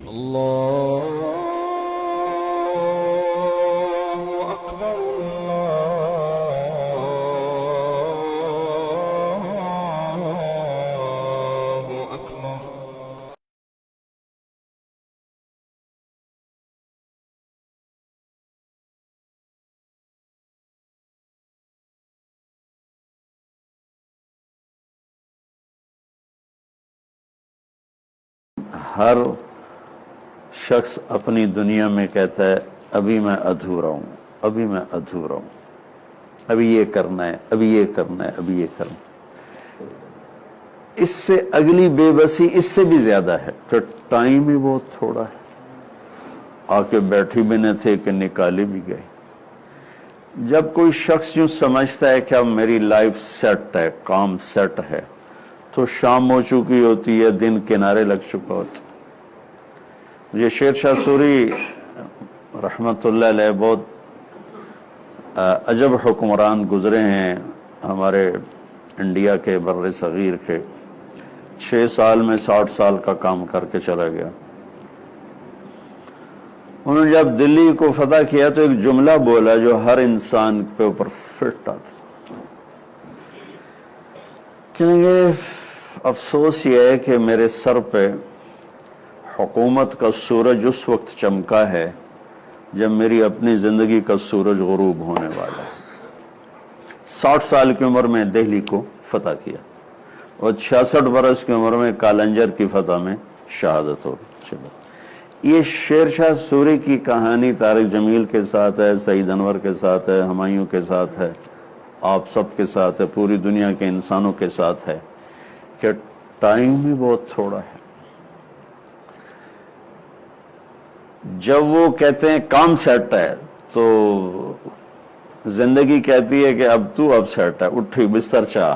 الله أكبر الله أكبر. ہر شخص اپنی دنیا میں کہتا ہے ابھی میں ادھورا ہوں، ابھی میں ادھورا ہوں، ابھی یہ کرنا ہے، ابھی یہ کرنا ہے، ابھی یہ کرنا ہے۔ اس سے اگلی بے بسی اس سے بھی زیادہ ہے کہ ٹائم ہی بہت تھوڑا ہے، آ کے بیٹھی بھی نہ تھے کہ نکالے بھی گئے۔ جب کوئی شخص یوں سمجھتا ہے کہ اب میری لائف سیٹ ہے، کام سیٹ ہے، تو شام ہو چکی ہوتی ہے، دن کنارے لگ چکا ہوتا ہے۔ یہ شیر شاہ سوری رحمت اللہ علیہ بہت عجب حکمران گزرے ہیں ہمارے انڈیا کے بر صغیر کے۔ 6 سال میں 60 سال کا کام کر کے چلا گیا۔ انہوں نے جب دلی کو فتح کیا تو ایک جملہ بولا جو ہر انسان پہ اوپر فٹ آتا، کہیں گے افسوس یہ ہے کہ میرے سر پہ حکومت کا سورج اس وقت چمکا ہے جب میری اپنی زندگی کا سورج غروب ہونے والا ہے۔ 60 سال کی عمر میں دہلی کو فتح کیا اور 66 برس کی عمر میں کالنجر کی فتح میں شہادت ہو گئی۔ یہ شیر شاہ سوری کی کہانی طارق جمیل کے ساتھ ہے، سعید انور کے ساتھ ہے، ہمایوں کے ساتھ ہے، آپ سب کے ساتھ ہے، پوری دنیا کے انسانوں کے ساتھ ہے کہ ٹائم ہی بہت تھوڑا ہے۔ جب وہ کہتے ہیں کام سیٹ ہے تو زندگی کہتی ہے کہ اب سیٹ ہے، اٹھی بستر چاہ،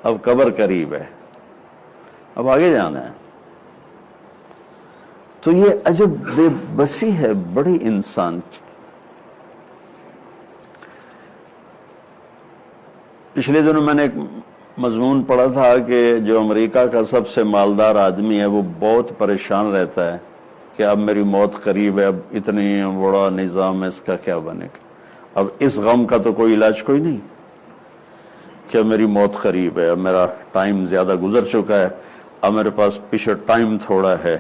اب قبر قریب ہے، اب آگے جانا ہے۔ تو یہ عجب بے بسی ہے بڑی انسان کی۔ پچھلے دنوں میں نے ایک مضمون پڑھا تھا کہ جو امریکہ کا سب سے مالدار آدمی ہے وہ بہت پریشان رہتا ہے کہ اب میری موت قریب ہے، اب اتنی بڑا نظام ہے، اس کا کیا بنے گا۔ اب اس غم کا تو کوئی علاج کوئی نہیں کہ میری موت قریب ہے، اب میرا ٹائم زیادہ گزر چکا ہے، اب میرے پاس پیچھے ٹائم تھوڑا ہے۔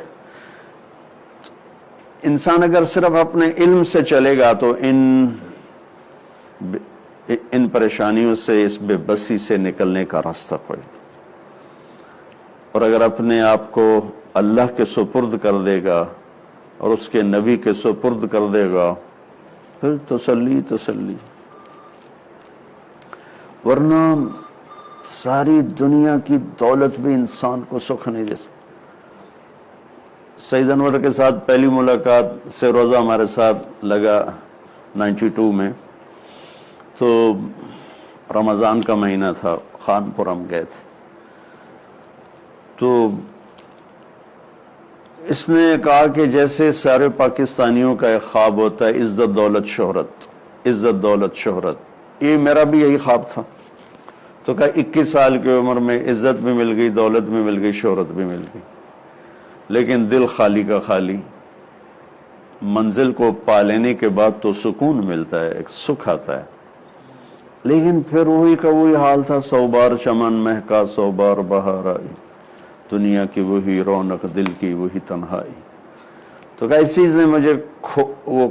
انسان اگر صرف اپنے علم سے چلے گا تو ان پریشانیوں سے، اس بے بسی سے نکلنے کا راستہ کوئی، اور اگر اپنے آپ کو اللہ کے سپرد کر دے گا اور اس کے نبی کے سپرد کر دے گا پھر تسلی تسلی، ورنہ ساری دنیا کی دولت بھی انسان کو سکھ نہیں دے سکتی۔ سعید انور کے ساتھ پہلی ملاقات سے روزہ ہمارے ساتھ لگا 92 میں، تو رمضان کا مہینہ تھا، خانپور ہم گئے تھے۔ تو اس نے کہا کہ جیسے سارے پاکستانیوں کا ایک خواب ہوتا ہے عزت دولت شہرت، عزت دولت شہرت، یہ میرا بھی یہی خواب تھا۔ تو کہا 21 سال کی عمر میں عزت بھی مل گئی، دولت بھی مل گئی، شہرت بھی مل گئی، لیکن دل خالی کا خالی۔ منزل کو پا لینے کے بعد تو سکون ملتا ہے، ایک سکھ آتا ہے، لیکن پھر وہی کا وہی حال تھا۔ 100 بار چمن مہکا، 100 بار بہار آئی، دنیا کی وہی رونق، دل کی وہی تنہائی۔ تو کہ اس چیز نے مجھے وہ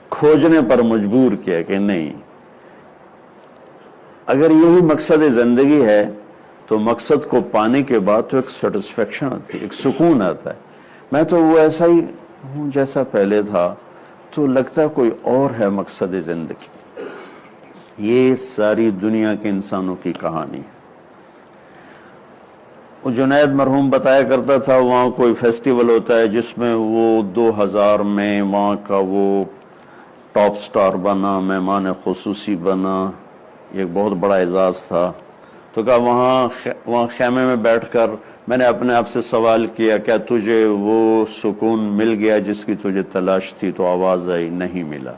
کھوجنے پر مجبور کیا کہ نہیں، اگر یہی مقصد زندگی ہے تو مقصد کو پانے کے بعد تو ایک سیٹسفیکشن آتی ہے، ایک سکون آتا ہے۔ میں تو وہ ایسا ہی ہوں جیسا پہلے تھا، تو لگتا ہے کوئی اور ہے مقصد زندگی۔ یہ ساری دنیا کے انسانوں کی کہانی ہے۔ وہ جنید مرحوم بتایا کرتا تھا وہاں کوئی فیسٹیول ہوتا ہے جس میں وہ 2000 میں وہاں کا وہ ٹاپ سٹار بنا، مہمان خصوصی بنا، ایک بہت بڑا اعزاز تھا۔ تو کہا وہاں خیمے میں بیٹھ کر میں نے اپنے آپ سے سوال کیا کیا تجھے وہ سکون مل گیا جس کی تجھے تلاش تھی؟ تو آواز آئی نہیں ملا۔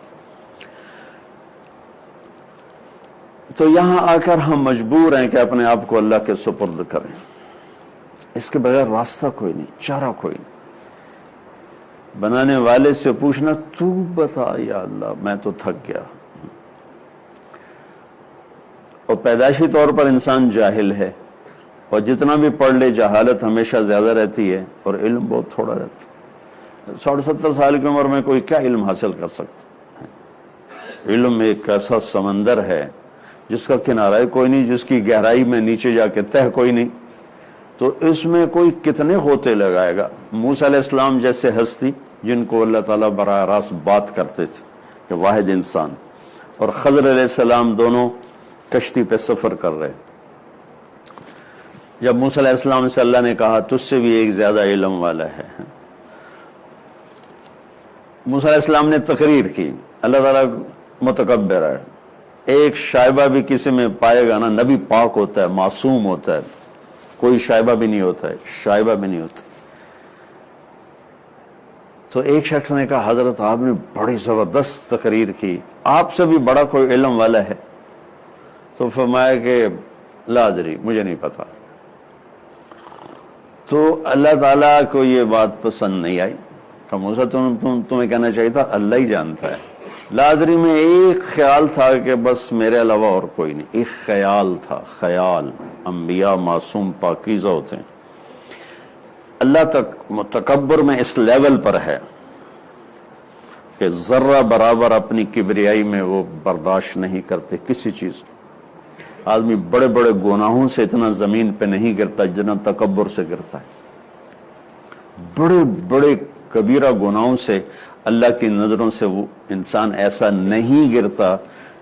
تو یہاں آ کر ہم مجبور ہیں کہ اپنے آپ کو اللہ کے سپرد کریں، اس کے بغیر راستہ کوئی نہیں، چارہ کوئی نہیں۔ بنانے والے سے پوچھنا تو بتا یا اللہ میں تو تھک گیا. اور پیدائشی طور پر انسان جاہل ہے, اور جتنا بھی پڑھ لے جہالت ہمیشہ زیادہ رہتی ہے اور علم بہت تھوڑا رہتا ہے. 60-70 سال کی عمر میں کوئی کیا علم حاصل کر سکتا ہے؟ علم ایک ایسا سمندر ہے جس کا کنارہ کوئی نہیں, جس کی گہرائی میں نیچے جا کے تہ کوئی نہیں. تو اس میں کوئی کتنے ہوتے لگائے گا. موسیٰ علیہ السلام جیسے ہستی جن کو اللہ تعالیٰ براہ راست بات کرتے تھے کہ واحد انسان, اور خضر علیہ السلام دونوں کشتی پہ سفر کر رہے. جب موسیٰ علیہ السلام سے اللہ نے کہا تجھ سے بھی ایک زیادہ علم والا ہے, موسیٰ علیہ السلام نے تقریر کی. اللہ تعالیٰ متکبر ہے, ایک شائبہ بھی کسی میں پائے گا نا, نبی پاک ہوتا ہے, معصوم ہوتا ہے, کوئی شائبہ بھی نہیں ہوتا ہے, شائبہ بھی نہیں ہوتا. تو ایک شخص نے کہا حضرت آپ نے بڑی زبردست تقریر کی, آپ سے بھی بڑا کوئی علم والا ہے؟ تو فرمایا کہ لا ادری, مجھے نہیں پتا. تو اللہ تعالیٰ کو یہ بات پسند نہیں آئی کہ موسیٰ تمہیں کہنا چاہیے تھا اللہ ہی جانتا ہے. لا ادری میں ایک خیال تھا کہ بس میرے علاوہ اور کوئی نہیں, ایک خیال تھا, خیال. انبیاء معصوم پاکیزہ ہوتے ہیں. اللہ تک متکبر میں اس لیول پر ہے کہ ذرہ برابر اپنی کبریائی میں وہ برداشت نہیں کرتے کسی چیز. آدمی بڑے بڑے گناہوں سے اتنا زمین پہ نہیں گرتا جتنا تکبر سے گرتا ہے. بڑے بڑے کبیرہ گناہوں سے اللہ کی نظروں سے وہ انسان ایسا نہیں گرتا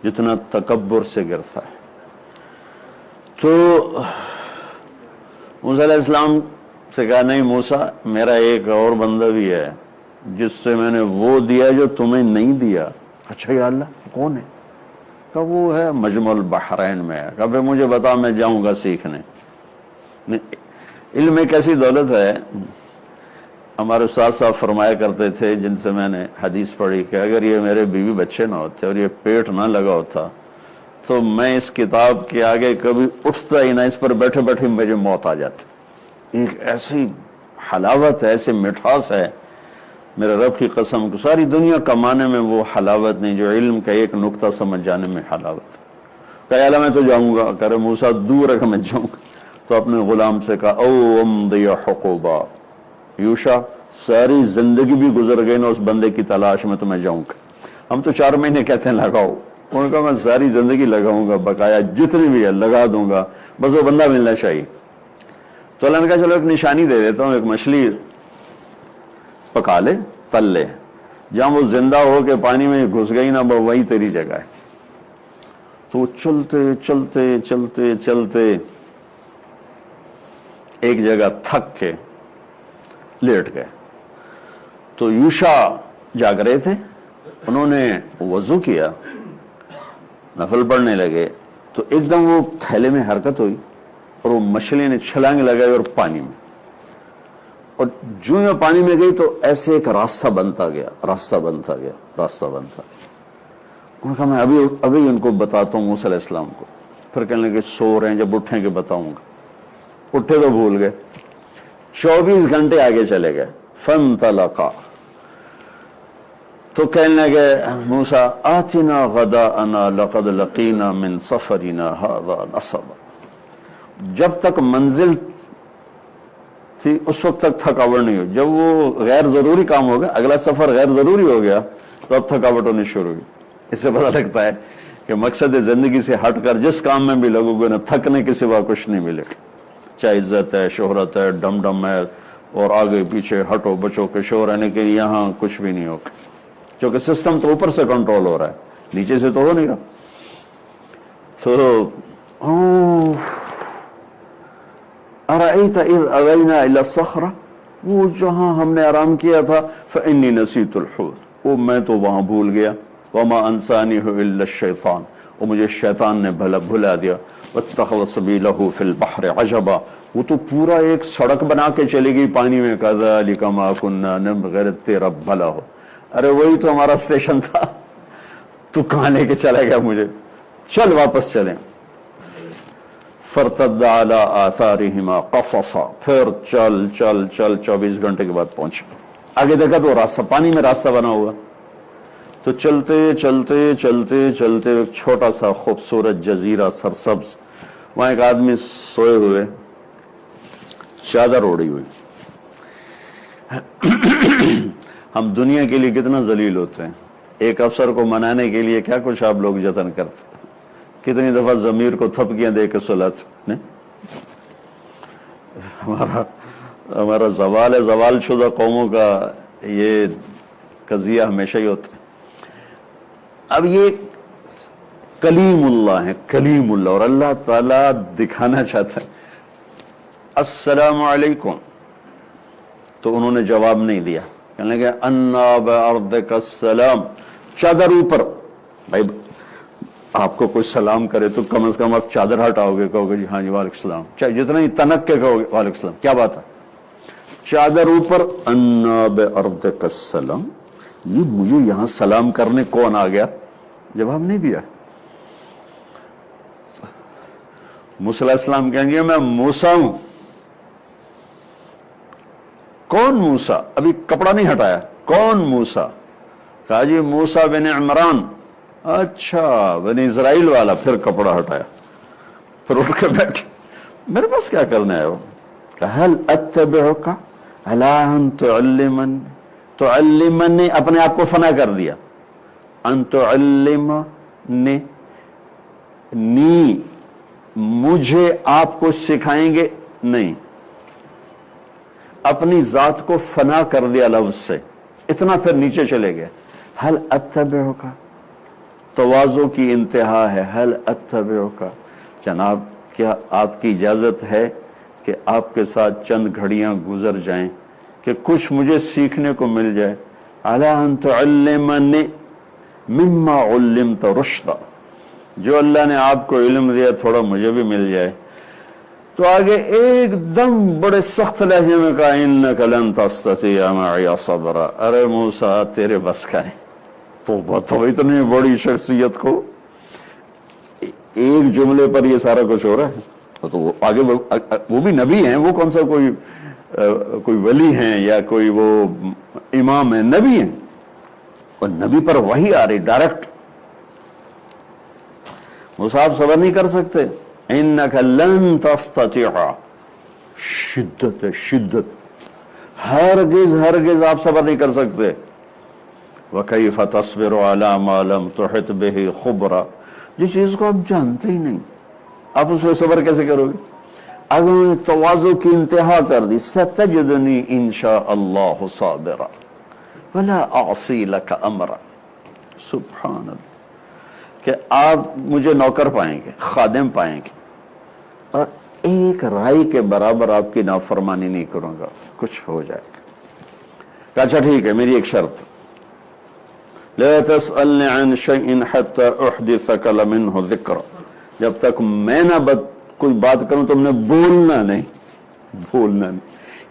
جتنا تکبر سے گرتا ہے. تو موسیٰ علیہ السلام سے کہا نہیں موسیٰ, میرا ایک اور بندہ بھی ہے جس سے میں نے وہ دیا جو تمہیں نہیں دیا. اچھا یا اللہ کون ہے؟ کہ وہ ہے مجمع البحرین میں ہے. کہ مجھے بتا, میں جاؤں گا سیکھنے. علم ایک ایسی دولت ہے. ہمارے استاد صاحب فرمایا کرتے تھے جن سے میں نے حدیث پڑھی کہ اگر یہ میرے بیوی بچے نہ ہوتے اور یہ پیٹ نہ لگا ہوتا تو میں اس کتاب کے آگے کبھی اٹھتا ہی نہ, اس پر بیٹھے بیٹھے مجھے موت آ جاتی. ایک ایسی حلاوت ہے, ایسی مٹھاس ہے, میرے رب کی قسم کو ساری دنیا کمانے میں وہ حلاوت نہیں جو علم کا ایک نقطہ سمجھ جانے میں حلاوت. کہ اللہ میں تو جاؤں گا. کہہ رہے موسیٰ دور ہے کہ میں جاؤں گا. تو اپنے غلام سے کہا او امضی حقوبا, یوشا ساری زندگی بھی گزر گئی نا اس بندے کی تلاش میں تو میں جاؤں گا. ہم تو 4 مہینے کہتے ہیں لگاؤ, انہوں نے کہا میں ساری زندگی لگاؤں گا, بقایا جتنی بھی ہے لگا دوں گا, بس وہ بندہ ملنا چاہیے. تو اللہ نے کہا چلو ایک نشانی دے دیتا ہوں, ایک مچھلی پکا لے, تل لے, جہاں وہ زندہ ہو کے پانی میں گھس گئی نا وہی تیری جگہ ہے. تو چلتے چلتے چلتے چلتے ایک جگہ تھک کے لیٹ گئے. تو یوشا جاگ رہے تھے, انہوں نے وضو کیا, نفل پڑھنے لگے. تو ایک دم وہ تھیلے میں حرکت ہوئی اور وہ مچھلی نے چھلانگ لگائی اور پانی میں, اور جو میں پانی میں گئی تو ایسے ایک راستہ بنتا گیا, راستہ بنتا گیا, راستہ بنتا گیا. انہوں نے کہا میں ابھی ان کو بتاتا ہوں موسیٰ علیہ السلام کو. پھر کہنے لگے سو رہے ہیں, جب اٹھیں گے بتاؤں گا. اٹھے تو بھول گئے. 24 گھنٹے آگے چلے گئے. فانطلقا, تو کہنے لگے موسیٰ آتنا غداءنا لقد لقینا من سفرنا هذا نصبا. جب تک منزل تھی اس وقت تک تھکاوٹ نہیں ہوئی. جب وہ غیر ضروری کام ہو گیا, اگلا سفر غیر ضروری ہو گیا, تو اب تھکاوٹ ہونی شروع ہوئی. اس سے پتہ لگتا ہے کہ مقصد زندگی سے ہٹ کر جس کام میں بھی لگو گے نا, تھکنے کے سوا کچھ نہیں ملے. چاہے عزت ہے, شہرت ہے, ڈم ڈم ہے, اور آگے پیچھے ہٹو بچو کے شور رہنے کے لیے یہاں کچھ بھی نہیں ہوگا, کیونکہ سسٹم تو اوپر سے کنٹرول ہو رہا ہے, نیچے سے تو ہو نہیں رہا. تو ارأیت اذ اوینا الی الصخرہ, وہ جہاں ہم نے آرام کیا تھا, فانی نسیت الحوت, وہ میں تو وہاں بھول گیا. وما انسانیہ الا الشیطان, وہ مجھے شیطان نے بھلا دیا. واتخذ سبیلہ فی البحر عجبا, وہ تو پورا ایک سڑک بنا کے چلی گئی پانی میں. کذالک ما کنا نبغی, تیرا بھلا ہو. ارے وہی تو ہمارا اسٹیشن تھا, تو کہاں لے کے چلے گیا مجھے, چل واپس چلیں. فرتد علی آثارہما قصصا, پھر چل چل چل 24 گھنٹے کے بعد پہنچا. آگے دیکھا تو راستہ پانی میں راستہ بنا ہوا. تو چلتے چلتے چلتے چلتے ایک چھوٹا سا خوبصورت جزیرہ سرسبز، وہاں ایک آدمی سوئے ہوئے، چادر اوڑی ہوئی. ہم دنیا کے لیے کتنا ذلیل ہوتے ہیں، ایک افسر کو منانے کے لیے کیا کچھ آپ لوگ جتن کرتے، کتنی دفعہ ضمیر کو تھپکیاں دے کے سلاتے. ہمارا زوال شدہ قوموں کا یہ قضیہ ہمیشہ ہی ہوتا ہے. اب یہ کلیم اللہ ہے، کلیم اللہ، اور اللہ تعالیٰ دکھانا چاہتا ہے السلام علیکم. تو انہوں نے جواب نہیں دیا، کہنے لگے انا بارضک السلام، چادر اوپر. بھائی آپ کو کوئی سلام کرے تو کم از کم آپ چادر ہٹاؤ گے، کہو گے جی ہاں جی وعلیکم السلام، چاہے جتنا ہی تنک کے کہو گے وعلیکم السلام، کیا بات ہے. چادر اوپر، انا بارضک السلام، یہ مجھے یہاں سلام کرنے کون آ گیا؟ جواب نہیں دیا. موسیٰ علیہ السلام کہیں گے میں موسیٰ ہوں. کون موسیٰ؟ ابھی کپڑا نہیں ہٹایا. کون موسیٰ؟ کہا جی موسیٰ بن عمران. اچھا بنی اسرائیل والا. پھر کپڑا ہٹایا، پھر اٹھ کے بیٹھ، میرے پاس کیا کرنا ہے. وہ کہا هل اتبعک علی ان تعلمنی، تعلمنی اپنے آپ کو فنا کر دیا، ان تعلمنی، نی مجھے آپ کو سکھائیں گے نہیں، اپنی ذات کو فنا کر دیا لفظ سے. اتنا پھر نیچے چلے گئے. هل اتبعک، تواضع کی انتہا ہے. هل اتبعک، جناب کیا آپ کی اجازت ہے کہ آپ کے ساتھ چند گھڑیاں گزر جائیں کہ کچھ مجھے سیکھنے کو مل جائے. علی ان تعلمنی مما علمت رشدا، جو اللہ نے آپ کو علم دیا تھوڑا مجھے بھی مل جائے. تو آگے ایک دم بڑے سخت لہجے میں کہا انک لن تستطیع معی صبرا، ارے موسیٰ تیرے بس کا ہے. تو اتنی بڑی شخصیت کو ایک جملے پر یہ سارا کچھ ہو رہا ہے. تو وہ آگے وہ بھی نبی ہیں، وہ کون سا کوئی ولی ہیں یا کوئی وہ امام ہیں، نبی ہیں، اور نبی پر وحی آ رہی ڈائریکٹ. موسیٰ آپ صبر نہیں کر سکتے. انک لن تستطیع، شدت شدت، ہرگز آپ صبر نہیں کر سکتے. وَكَيْفَ تَصْبِرُ عَلَى مَا لَمْ تُحِطْ بِهِ خُبْرًا، جس چیز کو آپ جانتے ہی نہیں آپ اس پہ صبر کیسے کرو گے. اگر انہوں نے تواضع کی انتہا کر دی، سَتَجِدُنِي إِن شَاءَ اللَّهُ صَابِرًا وَلَا أَعْصِي لَكَ أَمْرًا. سبحان اللہ، کہ آپ مجھے نوکر پائیں گے، خادم پائیں گے، اور ایک رائی کے برابر آپ کی نافرمانی نہیں کروں گا، کچھ ہو جائے گا. اچھا ٹھیک ہے، میری ایک شرط، لا تسألنی عن شیء حتی احدثک منہ ذکر، جب تک میں نہ کوئی بات کروں تم نے بولنا نہیں، بولنا نہیں.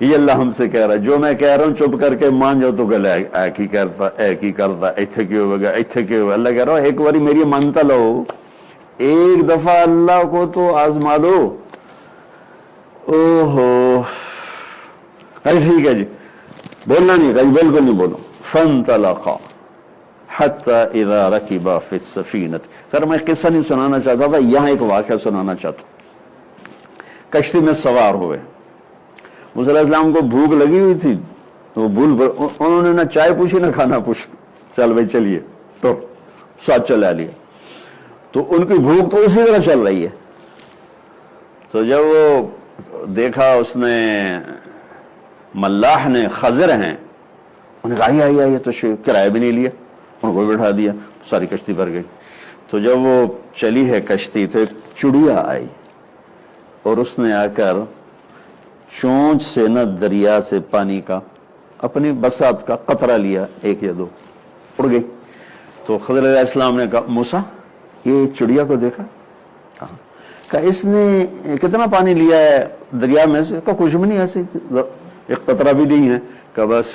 یہ اللہ ہم سے کہہ رہا ہے، جو میں کہہ رہا ہوں چپ کر کے مان جاؤ تو گلے ایک ہی کرتا، ایک ہی کرتا، ایتھے کیوں ہوگا، ایتھے کیوں ہوگا. اللہ کہہ رہا ہے ایک باری میری مانتا لو، ایک دفعہ اللہ کو تو آزما لو. اوہو، ٹھیک ہے جی، بولنا نہیں، بالکل نہیں بولو. فانطلقا حتی اذا رکبا فی السفینۃ. سر میں قصہ نہیں سنانا چاہتا تھا، یہاں ایک واقعہ سنانا چاہتا ہوں. کشتی میں سوار ہوئے، موسیٰ علیہ السلام کو بھوک لگی ہوئی تھی، وہ انہوں نے نہ چائے پوچھی نہ کھانا پوچھا. چل بھائی چلیے، تو ساتھ چلا لیا. تو ان کی بھوک تو اسی طرح چل رہی ہے. تو جب وہ دیکھا اس نے، ملاح نے، خضر ہیں، انہیں کہا آئیے تو کرایہ بھی نہیں لیا، ان کو بٹھا دیا، ساری کشتی بھر گئی. تو جب وہ چلی ہے کشتی تو ایک چڑیا آئی، اور اس نے آ کر چونچ سے نہ دریا سے پانی کا اپنی بساط کا قطرہ لیا، ایک یا دو، اڑ گئی. تو خضر علیہ السلام نے کہا موسیٰ یہ چڑیا کو دیکھا؟ کہا اس نے کتنا پانی لیا ہے دریا میں سے؟ کہا کچھ بھی نہیں، ایسے ایک قطرہ بھی نہیں ہے. کہ بس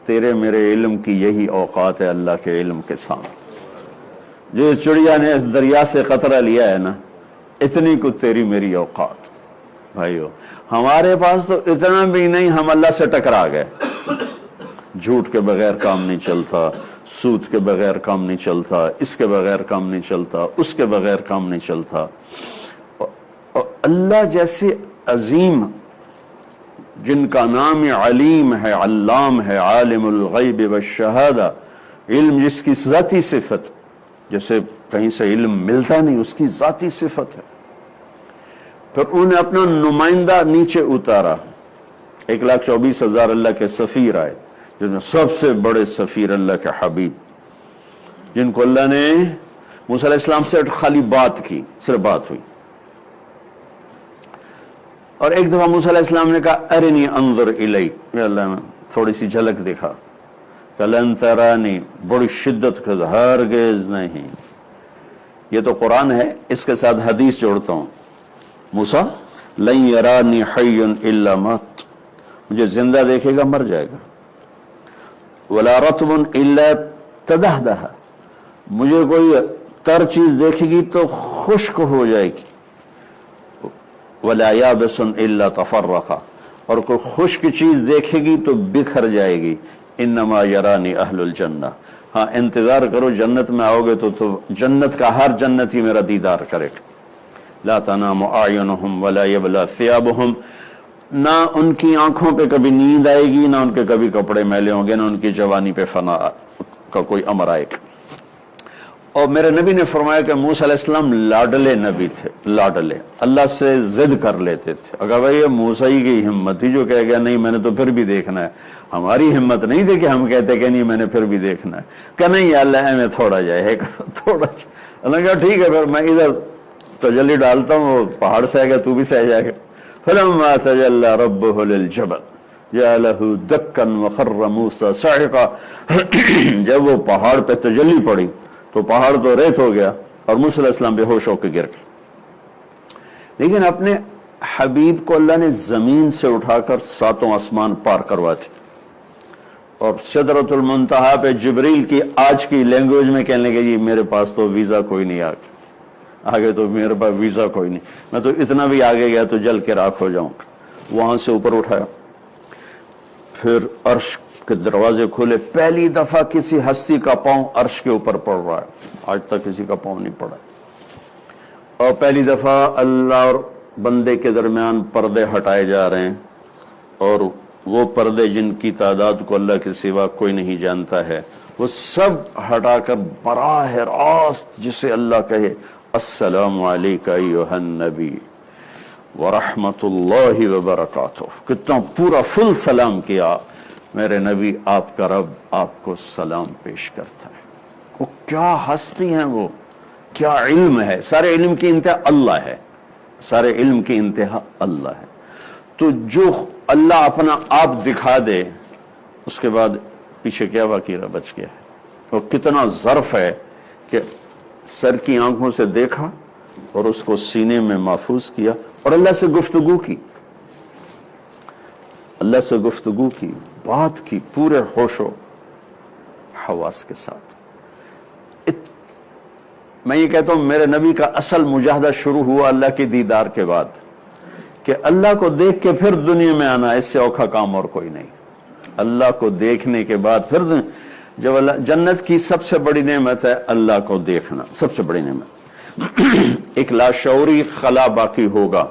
تیرے میرے علم کی یہی اوقات ہے اللہ کے علم کے سامنے. جو چڑیا نے اس دریا سے قطرہ لیا ہے نا، اتنی کو تیری میری اوقات. بھائیو ہمارے پاس تو اتنا بھی نہیں، ہم اللہ سے ٹکرا گئے. جھوٹ کے بغیر کام نہیں چلتا، سود کے بغیر کام نہیں چلتا، اس کے بغیر کام نہیں چلتا، اس کے بغیر کام نہیں چلتا۔ اور اللہ جیسے عظیم جن کا نام علیم ہے، علام ہے، عالم الغیب والشہادہ، علم جس کی ذاتی صفت، جیسے کہیں سے علم ملتا نہیں، اس کی ذاتی صفت ہے۔ پھر انہوں نے اپنا نمائندہ نیچے اتارا، 1,24,000 اللہ کے سفیر آئے، جن میں سب سے بڑے سفیر اللہ کے حبیب، جن کو اللہ نے موسیٰ علیہ السلام سے خالی بات کی، صرف بات ہوئی۔ اور ایک دفعہ موسیٰ علیہ السلام نے کہا ارنی انظر الیک، یا اللہ میں تھوڑی سی جھلک دکھا، کہ لن ترانی، بڑی شدت کے ہرگز نہیں۔ یہ تو قرآن ہے، اس کے ساتھ حدیث جوڑتا ہوں، موسیٰ لن یرانی حی الا مات، مجھے زندہ دیکھے گا مر جائے گا، ولا رطب الا تدہدہ، مجھے کوئی تر چیز دیکھے گی تو خشک ہو جائے گی، ولا یابس الا تفرقا، اور کوئی خشک چیز دیکھے گی تو بکھر جائے گی، انما یرانی اہل الجنہ، ہاں انتظار کرو جنت میں آؤ گے تو جنت کا ہر جنتی میرا دیدار کرے گا۔ لا تنام اعینہم ولا یبلی ثیابہم، نہ ان کی آنکھوں پہ کبھی نیند آئے گی، نہ ان کے کبھی کپڑے میلے ہوں گے، نہ ان کی جوانی پہ فنا کا کوئی امر آئے گا۔ اور میرے نبی نے فرمایا کہ موسیٰ علیہ السلام لاڈلے نبی تھے، لاڈلے، اللہ سے ضد کر لیتے تھے۔ اگر بھائی یہ موسیٰ ہی کی ہمت تھی جو کہہ گیا نہیں میں نے تو پھر بھی دیکھنا ہے، ہماری ہمت نہیں تھی کہ ہم کہتے کہ نہیں میں نے پھر بھی دیکھنا ہے، کہ نہیں یا اللہ میں تھوڑا جائے تھوڑا، اللہ کہا ٹھیک ہے پھر میں ادھر تجلی ڈالتا ہوں، وہ پہاڑ سے آئے گا تو بھی سہ جائے گا۔ فلما تجلی ربہ للجبل جعلہ دکا وخر موسیٰ صعقا، جب وہ پہاڑ پہ تجلی پڑی تو پہاڑ تو ریت ہو گیا اور موسیٰ علیہ السلام بے ہوش ہو کے گر گئے۔ لیکن اپنے حبیب کو اللہ نے زمین سے اٹھا کر 7 آسمان پار کروا دی، اور سدرۃ المنتہا پہ جبریل کی آج کی لینگویج میں کہنے لگے جی میرے پاس تو ویزا کوئی نہیں، آگے تو میرے پاس ویزا کوئی نہیں، میں تو اتنا بھی آگے گیا تو جل کے راکھ ہو جاؤں گا۔ وہاں سے اوپر اٹھایا، پھر عرش کے دروازے کھولے، پہلی دفعہ کسی ہستی کا پاؤں عرش کے اوپر پڑ رہا ہے، آج تک کسی کا پاؤں نہیں پڑا، اور پہلی دفعہ اللہ اور بندے کے درمیان پردے ہٹائے جا رہے ہیں، اور وہ پردے جن کی تعداد کو اللہ کے سوا کوئی نہیں جانتا ہے، وہ سب ہٹا کر براہ راست جسے اللہ کہے السلام علیکہ ایھا النبی ورحمۃ اللہ وبرکاتہ، کتنا پورا فل سلام کیا، میرے نبی آپ کا رب آپ کو سلام پیش کرتا ہے۔ وہ کیا ہستی ہیں، وہ کیا علم ہے، سارے علم کی انتہا اللہ ہے، سارے علم کی انتہا اللہ ہے۔ تو جو اللہ اپنا آپ دکھا دے اس کے بعد پیچھے کیا باقی رہ بچ گیا ہے۔ اور کتنا ظرف ہے کہ سر کی آنکھوں سے دیکھا اور اس کو سینے میں محفوظ کیا، اور اللہ سے گفتگو کی، اللہ سے گفتگو کی، بات کی پورے ہوش و حواس کے ساتھ۔ میں یہ کہتا ہوں میرے نبی کا اصل مجاہدہ شروع ہوا اللہ کی دیدار کے بعد، کہ اللہ کو دیکھ کے پھر دنیا میں آنا، اس سے اوکھا کام اور کوئی نہیں۔ اللہ کو دیکھنے کے بعد پھر جب اللہ، جنت کی سب سے بڑی نعمت ہے اللہ کو دیکھنا، سب سے بڑی نعمت۔ ایک لاشعوری خلا باقی ہوگا،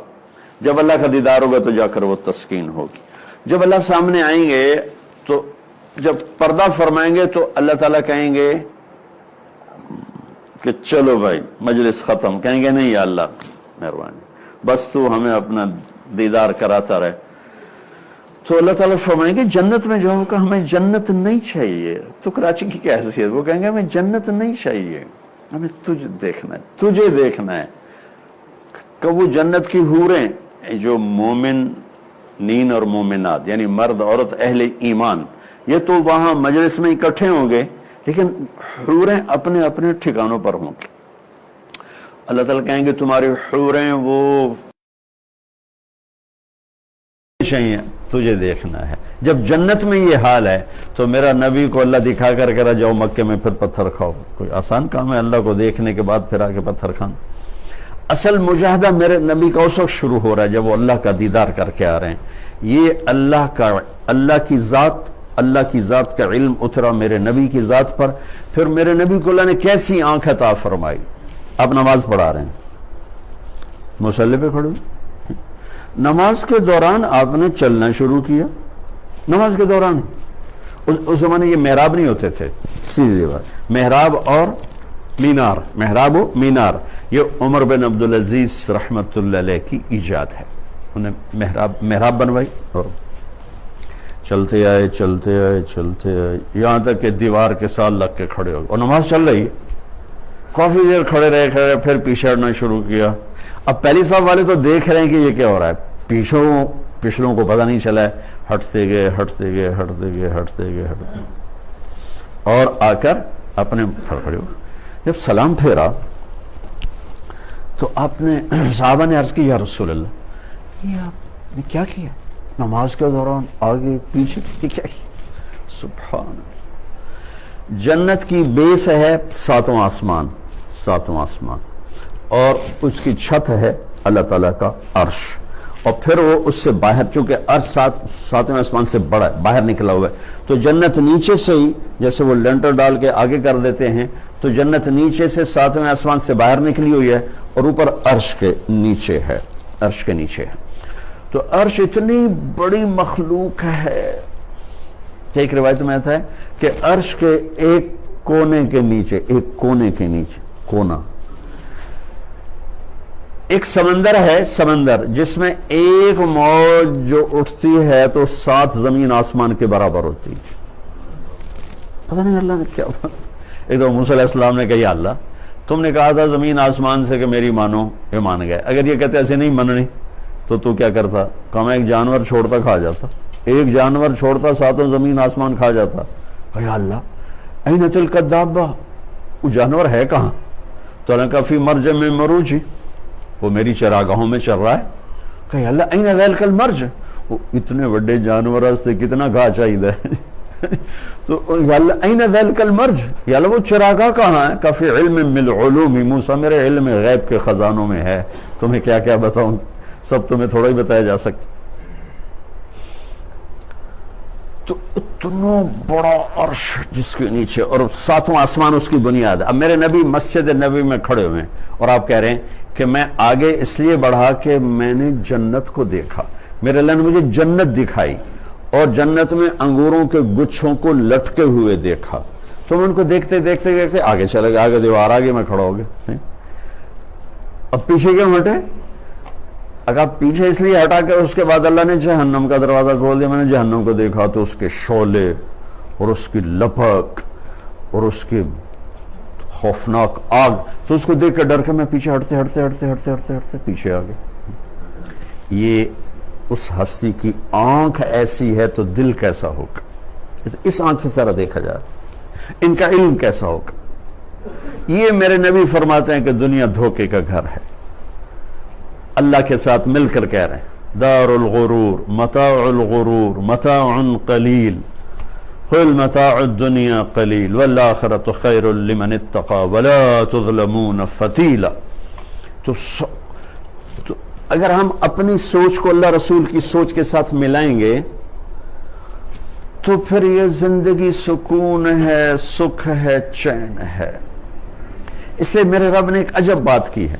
جب اللہ کا دیدار ہوگا تو جا کر وہ تسکین ہوگی۔ جب اللہ سامنے آئیں گے تو جب پردہ فرمائیں گے تو اللہ تعالیٰ کہیں گے کہ چلو بھائی مجلس ختم، کہیں گے نہیں یا اللہ مہربانی بس تو ہمیں اپنا دیدار کراتا رہے، تو اللہ تعالیٰ فرمائیں گے جنت میں جاؤ گا، ہمیں جنت نہیں چاہیے، تو کراچی کی کیا حیثیت، وہ کہیں گے ہمیں جنت نہیں چاہیے، ہمیں تجھے دیکھنا ہے، تجھے دیکھنا ہے۔ کہ وہ جنت کی حوریں جو مومنین اور مومنات یعنی مرد عورت اہل ایمان، یہ تو وہاں مجلس میں اکٹھے ہوں گے، لیکن حوریں اپنے اپنے ٹھکانوں پر ہوں گے۔ اللہ تعالیٰ کہیں گے تمہاری حوریں وہ چاہیے، تجھے دیکھنا ہے۔ جب جنت میں یہ حال ہے تو میرا نبی کو اللہ دکھا کر کہہ رہا جاؤ مکے میں پھر پتھر کھاؤ، کوئی آسان کام ہے اللہ کو دیکھنے کے بعد پھر آ کے پتھر کھانا؟ اصل مجاہدہ میرے نبی کا اس وقت شروع ہو رہا ہے جب وہ اللہ کا دیدار کر کے آ رہے ہیں۔ یہ اللہ کی ذات اللہ کی ذات کا علم اترا میرے نبی کی ذات پر. پھر میرے نبی کو اللہ نے کیسی آنکھ عطا فرمائی. آپ نماز پڑھا رہے ہیں, مصلی پہ کھڑے, نماز کے دوران آپ نے چلنا شروع کیا. نماز کے دوران اس زمانے یہ محراب نہیں ہوتے تھے, سیدھی بات, محراب اور مینار, محراب و مینار, یہ عمر بن عبدالعزیز رحمت اللہ علیہ کی ایجاد ہے. انہیں محراب بنوائی اور چلتے آئے چلتے آئے چلتے آئے یہاں تک کہ دیوار کے ساتھ لگ کے کھڑے ہو گئے, اور نماز چل رہی ہے. کافی دیر کھڑے رہے, پھر پیچھے ہٹنا شروع کیا. اب پہلی صاحب والے تو دیکھ رہے ہیں کہ یہ کیا ہو رہا ہے, پچھلوں کو پتہ نہیں چلا ہے, ہٹتے گئے ہٹتے گئے ہٹتے گئے ہٹتے گئے ہٹتے گئے, اور آ کر اپنے کھڑے ہو. جب سلام پھیرا تو آپ نے, صحابہ نے عرض کی یا رسول اللہ یہ آپ نے کیا کیا نماز کے دوران, آگے پیچھے یہ کیا کیا؟ سبحان اللہ. جنت کی بیس ہے ساتواں آسمان, ساتواں آسمان, اور اس کی چھت ہے اللہ تعالیٰ کا عرش, اور پھر وہ اس سے باہر, چونکہ عرش ساتویں آسمان سے بڑا ہے, باہر نکلا ہوا ہے, تو جنت نیچے سے ہی جیسے وہ لینٹر ڈال کے آگے کر دیتے ہیں, تو جنت نیچے سے ساتویں آسمان سے باہر نکلی ہوئی ہے, اور اوپر عرش کے نیچے ہے, عرش کے نیچے ہے. تو عرش اتنی بڑی مخلوق ہے کہ ایک روایت میں آتا ہے کہ عرش کے ایک کونے کے نیچے, ایک کونے کے نیچے, کونا, ایک سمندر ہے, سمندر جس میں ایک موج جو اٹھتی ہے تو 7 زمین آسمان کے برابر ہوتی ہے. پتہ نہیں اللہ نے کیا. ایک تو موسیٰ علیہ السلام نے کہا یا اللہ تم نے کہا تھا زمین آسمان سے کہ میری مانو, یہ مان گئے, اگر یہ کہتے ایسے نہیں مننی تو کیا کرتا, کہا میں ایک جانور چھوڑتا کھا جاتا, ایک جانور چھوڑتا 7 زمین آسمان کھا جاتا. کہا یا اللہ این تلک الدابہ, وہ جانور ہے کہاں؟ تو اللہ کہا فی مرج من مروجی, وہ میری چراگاہوں میں چل رہا ہے. کہا یا اللہ این ذلک المرج, وہ اتنے بڑے جانور سے کتنا گھا چاہیے تو یا اللہ این ذلک المرج, یا اللہ وہ چراگاہ کہاں ہے؟ کہا فی علم من العلوم موسیٰ, میرے علم غیب کے خزانوں میں ہے, تمہیں کیا کیا بتاؤں, سب تمہیں تھوڑا ہی بتایا جا سکتا. تو اتنا بڑا عرش جس کے نیچے, اور 7واں آسمان اس کی بنیاد ہے. اب میرے نبی مسجد نبی میں کھڑے ہوئے ہیں, اور آپ کہہ رہے ہیں کہ میں آگے اس لیے بڑھا کہ میں نے جنت کو دیکھا, میرے اللہ نے مجھے جنت دکھائی, اور جنت میں انگوروں کے گچھوں کو لٹکے ہوئے دیکھا. تو میں ان کو دیکھتے دیکھتے دیکھتے آگے چلے گئے, آگے دیوار, آگے میں کھڑا ہو گیا. اب پیچھے کیوں ہٹے؟ اگر پیچھے اس لیے ہٹا کہ اس کے بعد اللہ نے جہنم کا دروازہ کھول دیا. میں نے جہنم کو دیکھا تو اس کے شعلے اور اس کی لپک اور اس کی خوفناک آگ, تو اس کو دیکھ کر ڈر کے میں پیچھے ہٹتے ہٹتے ہٹتے ہٹتے ہٹتے ہٹتے پیچھے آ گئے. یہ اس ہستی کی آنکھ ایسی ہے تو دل کیسا ہوگا, اس آنکھ سے سارا دیکھا جائے, ان کا علم کیسا ہوگا. یہ میرے نبی فرماتے ہیں کہ دنیا دھوکے کا گھر ہے. اللہ کے ساتھ مل کر کہہ رہے ہیں دار الغرور متاع الغرور متاع قلیل قل متاع الدنیا قلیل والآخرۃ خیر لمن اتقى ولا تظلمون فتیلا. تو اگر ہم اپنی سوچ کو اللہ رسول کی سوچ کے ساتھ ملائیں گے تو پھر یہ زندگی سکون ہے, سکھ ہے, چین ہے. اس لیے میرے رب نے ایک عجب بات کی ہے,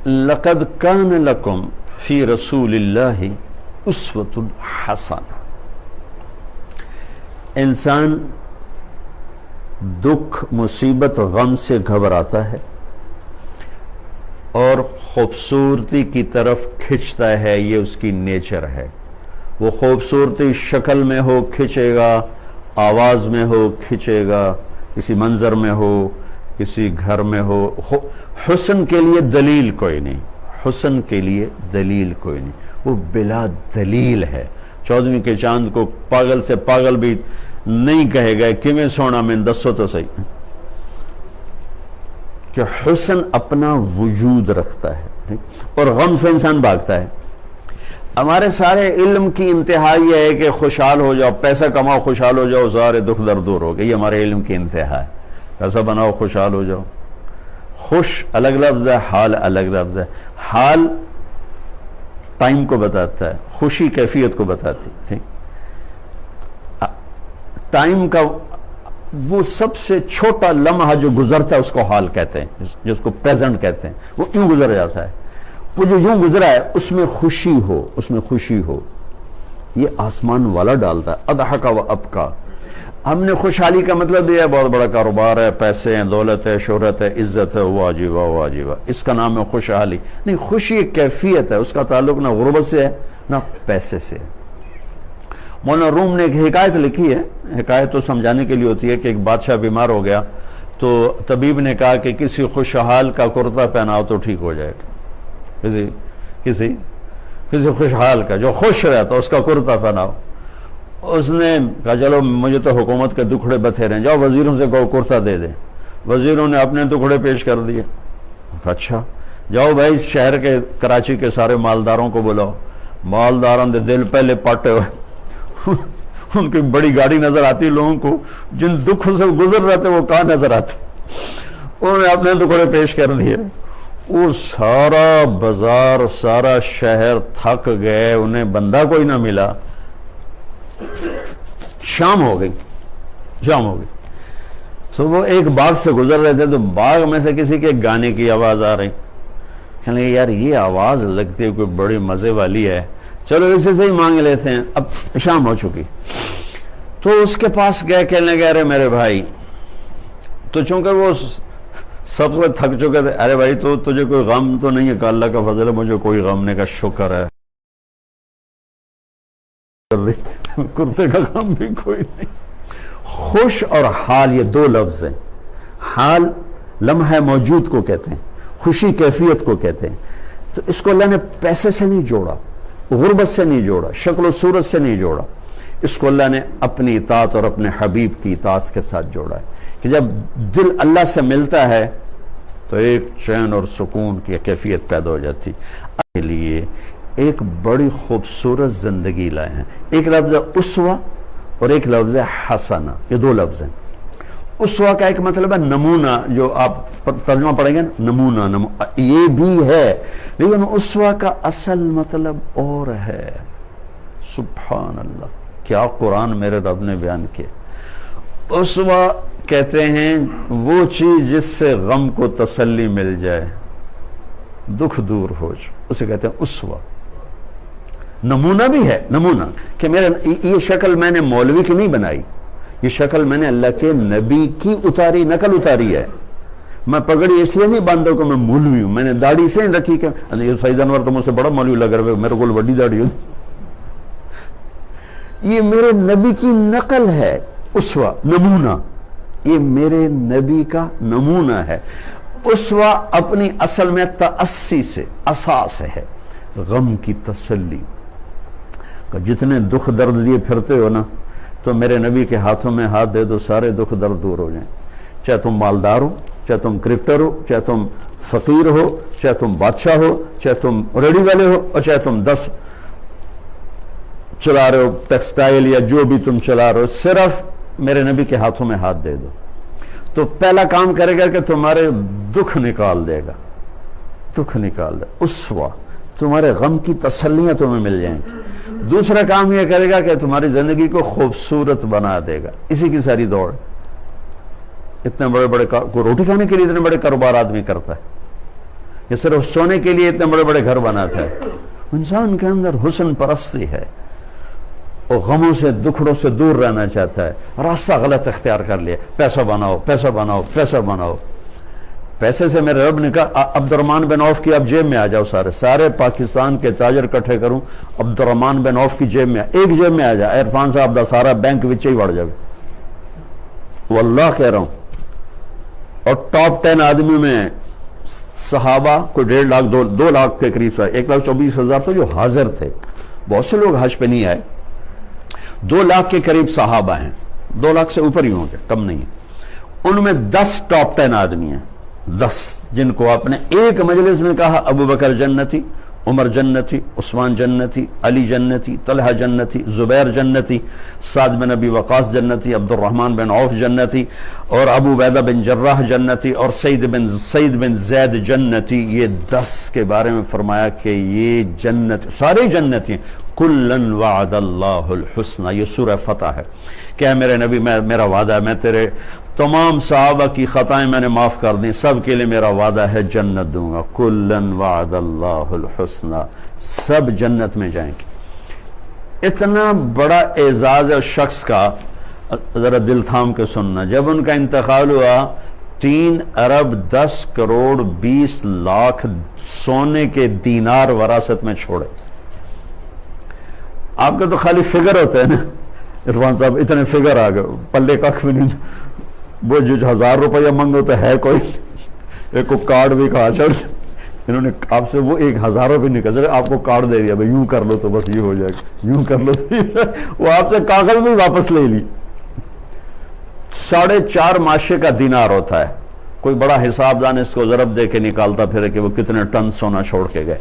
لقد کان لکم فی رسول اللہ اسوۃ حسنہ. انسان دکھ, مصیبت, غم سے گھبراتا ہے اور خوبصورتی کی طرف کھنچتا ہے, یہ اس کی نیچر ہے. وہ خوبصورتی شکل میں ہو کھنچے گا, آواز میں ہو کھنچے گا, کسی منظر میں ہو, کسی گھر میں ہو. حسن کے لیے دلیل کوئی نہیں, حسن کے لیے دلیل کوئی نہیں, وہ بلا دلیل ہے. 14ویں کے چاند کو پاگل سے پاگل بھی نہیں کہے گا کہ میں سونا میں دسو تو صحیح, کہ حسن اپنا وجود رکھتا ہے اور غم سے انسان بھاگتا ہے. ہمارے سارے علم کی انتہا یہ ہے کہ خوشحال ہو جاؤ, پیسہ کماؤ, خوشحال ہو جاؤ, سارے دکھ درد دور ہو گئے. یہ ہمارے علم کی انتہا ہے. پیسہ بناؤ, خوشحال ہو جاؤ. خوش الگ لفظ ہے, حال الگ لفظ ہے. حال ٹائم کو بتاتا ہے, خوشی کیفیت کو بتاتی. ٹھیک, ٹائم کا وہ سب سے چھوٹا لمحہ جو گزرتا ہے اس کو حال کہتے ہیں، جس کو پریزنٹ کہتے ہیں، وہ یوں گزر جاتا ہے، وہ جو یوں گزرا ہے اس میں خوشی ہو، اس میں خوشی ہو، یہ آسمان والا ڈالتا ہے۔ اضحک و ابکا، ہم نے خوشحالی کا مطلب یہ ہے بہت بڑا کاروبار ہے، پیسے ہیں، دولت ہے، شہرت ہے، عزت ہے، واجبہ واجبہ، اس کا نام ہے خوشحالی نہیں۔ خوشی ایک کیفیت ہے، اس کا تعلق نہ غربت سے ہے نہ پیسے سے۔ مولانا روم نے ایک حکایت لکھی ہے، حکایت تو سمجھانے کے لیے ہوتی ہے کہ ایک بادشاہ بیمار ہو گیا تو طبیب نے کہا کہ کسی خوشحال کا کرتا پہناؤ تو ٹھیک ہو جائے گا، کسی خوشحال کا جو خوش رہتا اس کا کرتا پہناؤ۔ اس نے کہا چلو مجھے تو حکومت کے دکھڑے بتھیرے ہیں، جاؤ وزیروں سے کہو کرتا دے دیں۔ وزیروں نے اپنے دکھڑے پیش کر دیے۔ اچھا جاؤ بھائی شہر کے کراچی کے سارے مالداروں کو بلاؤ۔ مالداروں دے دل پہلے پاٹے ہوئے، ان کی بڑی گاڑی نظر آتی لوگوں کو، جن دکھوں سے گزر رہے تھے وہ کہاں نظر آتے، انہوں نے اپنے دکھڑے پیش کر دیے۔ وہ سارا بازار سارا شہر تھک گئے، انہیں بندہ کوئی نہ ملا۔ شام ہو گئی تو وہ ایک باغ سے گزر رہے تھے تو باغ میں سے کسی کے گانے کی آواز آ رہی، کہنے لگے یار یہ آواز لگتی ہے کوئی بڑی مزے والی ہے، چلو اسے سے ہی مانگ لیتے ہیں۔ اب شام ہو چکی تو اس کے پاس گئے، کہنے لگے ارے میرے بھائی، تو چونکہ وہ سب سے تھک چکے تھے، ارے بھائی تو تجھے کوئی غم تو نہیں ہے؟ کہ اللہ کا فضل ہے مجھے کوئی غم نہیں، کا شکر ہے، کرتے کا غم بھی کوئی نہیں۔ خوش اور حال یہ دو لفظ ہیں۔ حال لمحہ موجود کو کہتے ہیں، خوشی کیفیت کو کہتے ہیں۔ تو اس کو اللہ نے پیسے سے نہیں جوڑا، غربت سے نہیں جوڑا، شکل و صورت سے نہیں جوڑا، اس کو اللہ نے اپنی اطاعت اور اپنے حبیب کی اطاعت کے ساتھ جوڑا ہے کہ جب دل اللہ سے ملتا ہے تو ایک چین اور سکون کی کیفیت پیدا ہو جاتی کے لیے ایک بڑی خوبصورت زندگی لائے ہیں۔ ایک لفظ ہے اسوہ اور ایک لفظ ہے حسنہ، یہ دو لفظ ہیں۔ اسوہ کا ایک مطلب ہے نمونہ، جو آپ ترجمہ پڑھیں گے نمونہ یہ بھی ہے، لیکن اسوہ کا اصل مطلب اور ہے۔ سبحان اللہ، کیا قرآن میرے رب نے بیان کیا۔ اسوہ کہتے ہیں وہ چیز جس سے غم کو تسلی مل جائے، دکھ دور ہو جائے، اسے کہتے ہیں اسوہ۔ نمونہ بھی ہے، نمونہ کہ میرے یہ شکل میں نے مولوی کی نہیں بنائی، یہ شکل میں نے اللہ کے نبی کی اتاری، نقل اتاری ہے۔ میں پگڑی اس لیے نہیں باندھا کہ میں مولوی ہوں، میں نے داڑھی سے نہیں رکھی کہ یہ سعید انور تو مجھ سے بڑا مولوی لگ رہا ہے، میرے کو بڑی داڑھی ہو، یہ میرے نبی کی نقل ہے۔ اسوہ نمونہ، یہ میرے نبی کا نمونہ ہے۔ اسوہ اپنی اصل میں تأسی سے، اساس ہے، غم کی تسلی۔ جتنے دکھ درد لیے پھرتے ہو نا تو میرے نبی کے ہاتھوں میں ہاتھ دے دو، سارے دکھ درد دور ہو جائیں۔ چاہے تم مالدار ہو، چاہے تم کرکٹر ہو، چاہے تم فقیر ہو، چاہے تم بادشاہ ہو، چاہے تم ریڑھی والے ہو، اور چاہے تم 10 چلا رہے ہو ٹیکسٹائل یا جو بھی تم چلا رہے ہو، صرف میرے نبی کے ہاتھوں میں ہاتھ دے دو تو پہلا کام کرے گا کہ تمہارے دکھ نکال دے گا، دکھ نکال دے۔ اسوہ تمہارے غم کی تسلیاں تمہیں مل جائیں گی۔ دوسرا کام یہ کرے گا کہ تمہاری زندگی کو خوبصورت بنا دے گا۔ اسی کی ساری دوڑ، اتنے بڑے بڑے کوئی روٹی کھانے کے لیے اتنے بڑے کاروبار آدمی کرتا ہے، یہ صرف سونے کے لیے اتنے بڑے بڑے گھر بناتا ہے۔ انسان کے اندر حسن پرستی ہے، اور غموں سے دکھڑوں سے دور رہنا چاہتا ہے، راستہ غلط اختیار کر لیا، پیسہ بناؤ پیسہ بناؤ پیسہ بناؤ۔ پیسے سے میرے رب نے کہا عبد الرحمن بن عوف کی اب جیب میں آ جاؤ، سارے پاکستان کے تاجر اکٹھے کروں، عبد الرحمن بن عوف کی جیب میں ایک جیب میں آ جا، عرفان صاحب دا سارا بینک وچ ہی بڑھ جائے، واللہ کہہ رہا ہوں۔ اور ٹاپ 10 آدمی میں صحابہ کوئی 1.5 لاکھ 2 لاکھ کے قریب تھا، 1,24,000 تو جو حاضر تھے، بہت سے لوگ حج پہ نہیں آئے، 2 لاکھ کے قریب صحابہ ہیں، 2 لاکھ سے اوپر ہی ہوں گے، کم نہیں ہے۔ ان میں 10 ٹاپ 10 آدمی ہیں، 10 جن کو آپ نے ایک مجلس میں کہا ابو بکر جنتی، عمر جنتی، عثمان جنتی، علی جنتی، طلحہ جنتی، زبیر جنتی، سعد بن ابی وقاص جنتی، عبد الرحمن بن عوف جنتی، اور ابو عبیدہ بن جراح جنتی، اور سعید بن زید جنتی۔ یہ 10 کے بارے میں فرمایا کہ یہ جنت، سارے جنتی ہیں۔ کلن وعد اللہ الحسنى، یہ سورہ فتح ہے۔ کہ اے میرے نبی میرا وعدہ ہے میں تیرے تمام صحابہ کی خطائیں میں نے معاف کر دیں، سب کے لیے میرا وعدہ ہے جنت دوں گا، کلن وعد اللہ الحسنى، سب جنت میں جائیں گے۔ اتنا بڑا اعزاز ہے اس شخص کا، ذرا دل تھام کے سننا، جب ان کا انتقال ہوا 3 ارب 10 کروڑ 20 لاکھ سونے کے دینار وراثت میں چھوڑے۔ آپ کا تو خالی فگر ہوتا ہے نا عرفان صاحب، اتنے فگر آ گئے، پلے کخ بھی نہیں، وہ جو 1000 روپیہ منگو تو ہے کوئی، ایک کو کارڈ بھی کہا چڑھ، انہوں نے آپ سے وہ 1000 روپے نکل سکے، آپ کو کارڈ دے دیا بھائی یوں کر لو تو بس یہ ہو جائے گا، یوں کر لو وہ آپ سے کاغذ بھی واپس لے لی۔ 4.5 ماشے کا دینار ہوتا ہے، کوئی بڑا حساب دان اس کو ضرب دے کے نکالتا پھر کہ وہ کتنے ٹن سونا چھوڑ کے گئے،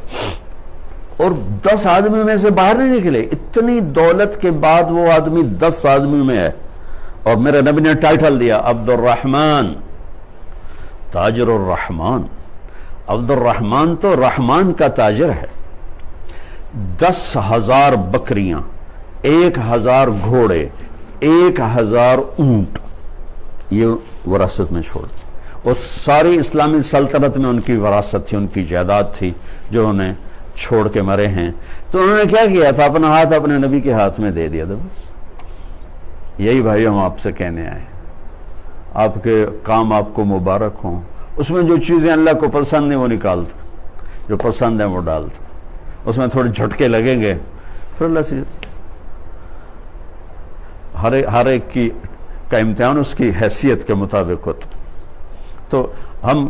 اور 10 آدمی میں سے باہر نہیں نکلے۔ اتنی دولت کے بعد وہ آدمی 10 آدمی میں ہے، اور میرے نبی نے ٹائٹل دیا عبد الرحمن، تاجر الرحمن۔ عبد الرحمن تو رحمان کا تاجر ہے۔ 10,000 بکریاں، 1,000 گھوڑے، 1,000 اونٹ، یہ وراثت میں چھوڑ، اور ساری اسلامی سلطنت میں ان کی وراثت تھی، ان کی جائیداد تھی جو انہیں چھوڑ کے مرے ہیں۔ تو انہوں نے کیا کیا تھا؟ اپنا ہاتھ اپنے نبی کے ہاتھ میں دے دیا تھا بس۔ یہی بھائی ہم آپ سے کہنے آئے، آپ کے کام آپ کو مبارک ہوں، اس میں جو چیزیں اللہ کو پسند ہیں وہ نکالتا، جو پسند ہیں وہ ڈالتا، اس میں تھوڑے جھٹکے لگیں گے پھر اللہ سے ہر ایک کا امتحان اس کی حیثیت کے مطابق ہوتا۔ تو ہم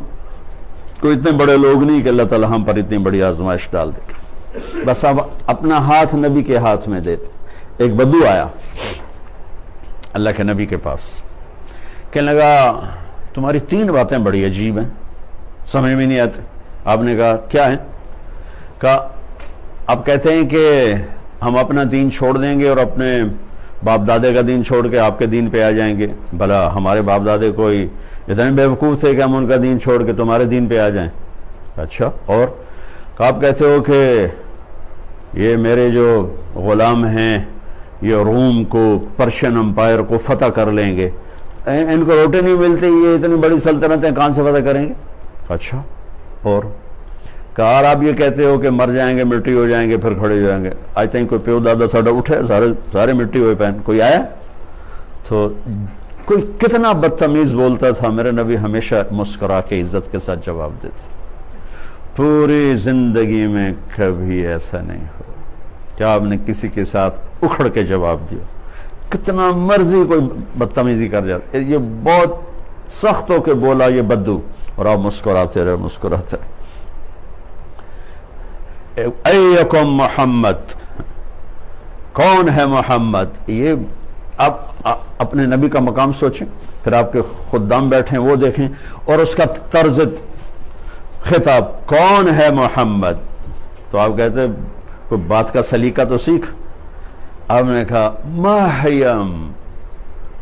کوئی اتنے بڑے لوگ نہیں کہ اللہ تعالیٰ ہم پر اتنی بڑی آزمائش ڈال دے، بس اب اپنا ہاتھ نبی کے ہاتھ میں دیتے۔ ایک بدو آیا اللہ کے نبی کے پاس، کہنے لگا تمہاری 3 باتیں بڑی عجیب ہیں، سمجھ میں نہیں آتی۔ آپ نے کہا کیا ہیں؟ کہا آپ کہتے ہیں کہ ہم اپنا دین چھوڑ دیں گے اور اپنے باپ دادے کا دین چھوڑ کے آپ کے دین پہ آ جائیں گے، بھلا ہمارے باپ دادے کوئی اتنے بیوقوف تھے کہ ہم ان کا دین چھوڑ کے تمہارے دین پہ آ جائیں؟ اچھا، اور کہ آپ کہتے ہو کہ یہ میرے جو غلام ہیں یہ روم کو، پرشین امپائر کو فتح کر لیں گے، ان کو روٹے نہیں ملتے، یہ اتنی بڑی سلطنتیں کہاں سے فتح کریں گے؟ اچھا، اور کہا آپ یہ کہتے ہو کہ مر جائیں گے، مٹی ہو جائیں گے، پھر کھڑے ہو جائیں گے، آج تک کوئی پیو دادا ساڑھا اٹھے، سارے مٹی ہوئے پہن، کوئی آیا؟ تو کوئی کتنا بدتمیز بولتا تھا، میرے نبی ہمیشہ مسکرا کے عزت کے ساتھ جواب دیتے۔ پوری زندگی میں کبھی ایسا نہیں ہوا کہ آپ نے کسی کے ساتھ اکھڑ کے جواب دیا، کتنا مرضی کوئی بدتمیزی کر جاتا، یہ بہت سخت ہو کے بولا یہ بدو، اور آپ مسکراتے رہے۔ ایکم محمد، کون ہے محمد؟ یہ آپ اپنے نبی کا مقام سوچیں، پھر آپ کے خدام بیٹھیں وہ دیکھیں، اور اس کا طرز خطاب کون ہے محمد؟ تو آپ کہتے کوئی بات کا سلیقہ تو سیکھ۔ آپ نے کہا ماہیم،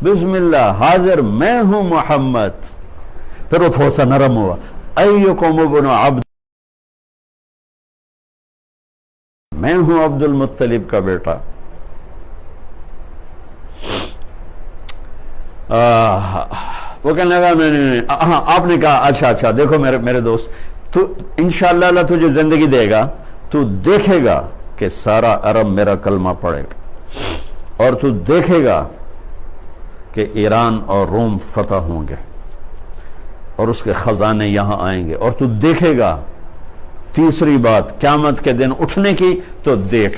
بسم اللہ، حاضر میں ہوں محمد۔ پھر وہ تھوڑا سا نرم ہوا، ایکم ابن عبد، میں ہوں عبد المطلب کا بیٹا۔ وہ کہنے لگا نہیں، ہاں آپ نے کہا اچھا دیکھو میرے دوست، تو انشاءاللہ اللہ تجھے زندگی دے گا، تو دیکھے گا کہ سارا عرب میرا کلمہ پڑھے گا، اور تو دیکھے گا کہ ایران اور روم فتح ہوں گے، اور اس کے خزانے یہاں آئیں گے، اور تو دیکھے گا تیسری بات قیامت کے دن اٹھنے کی، تو دیکھ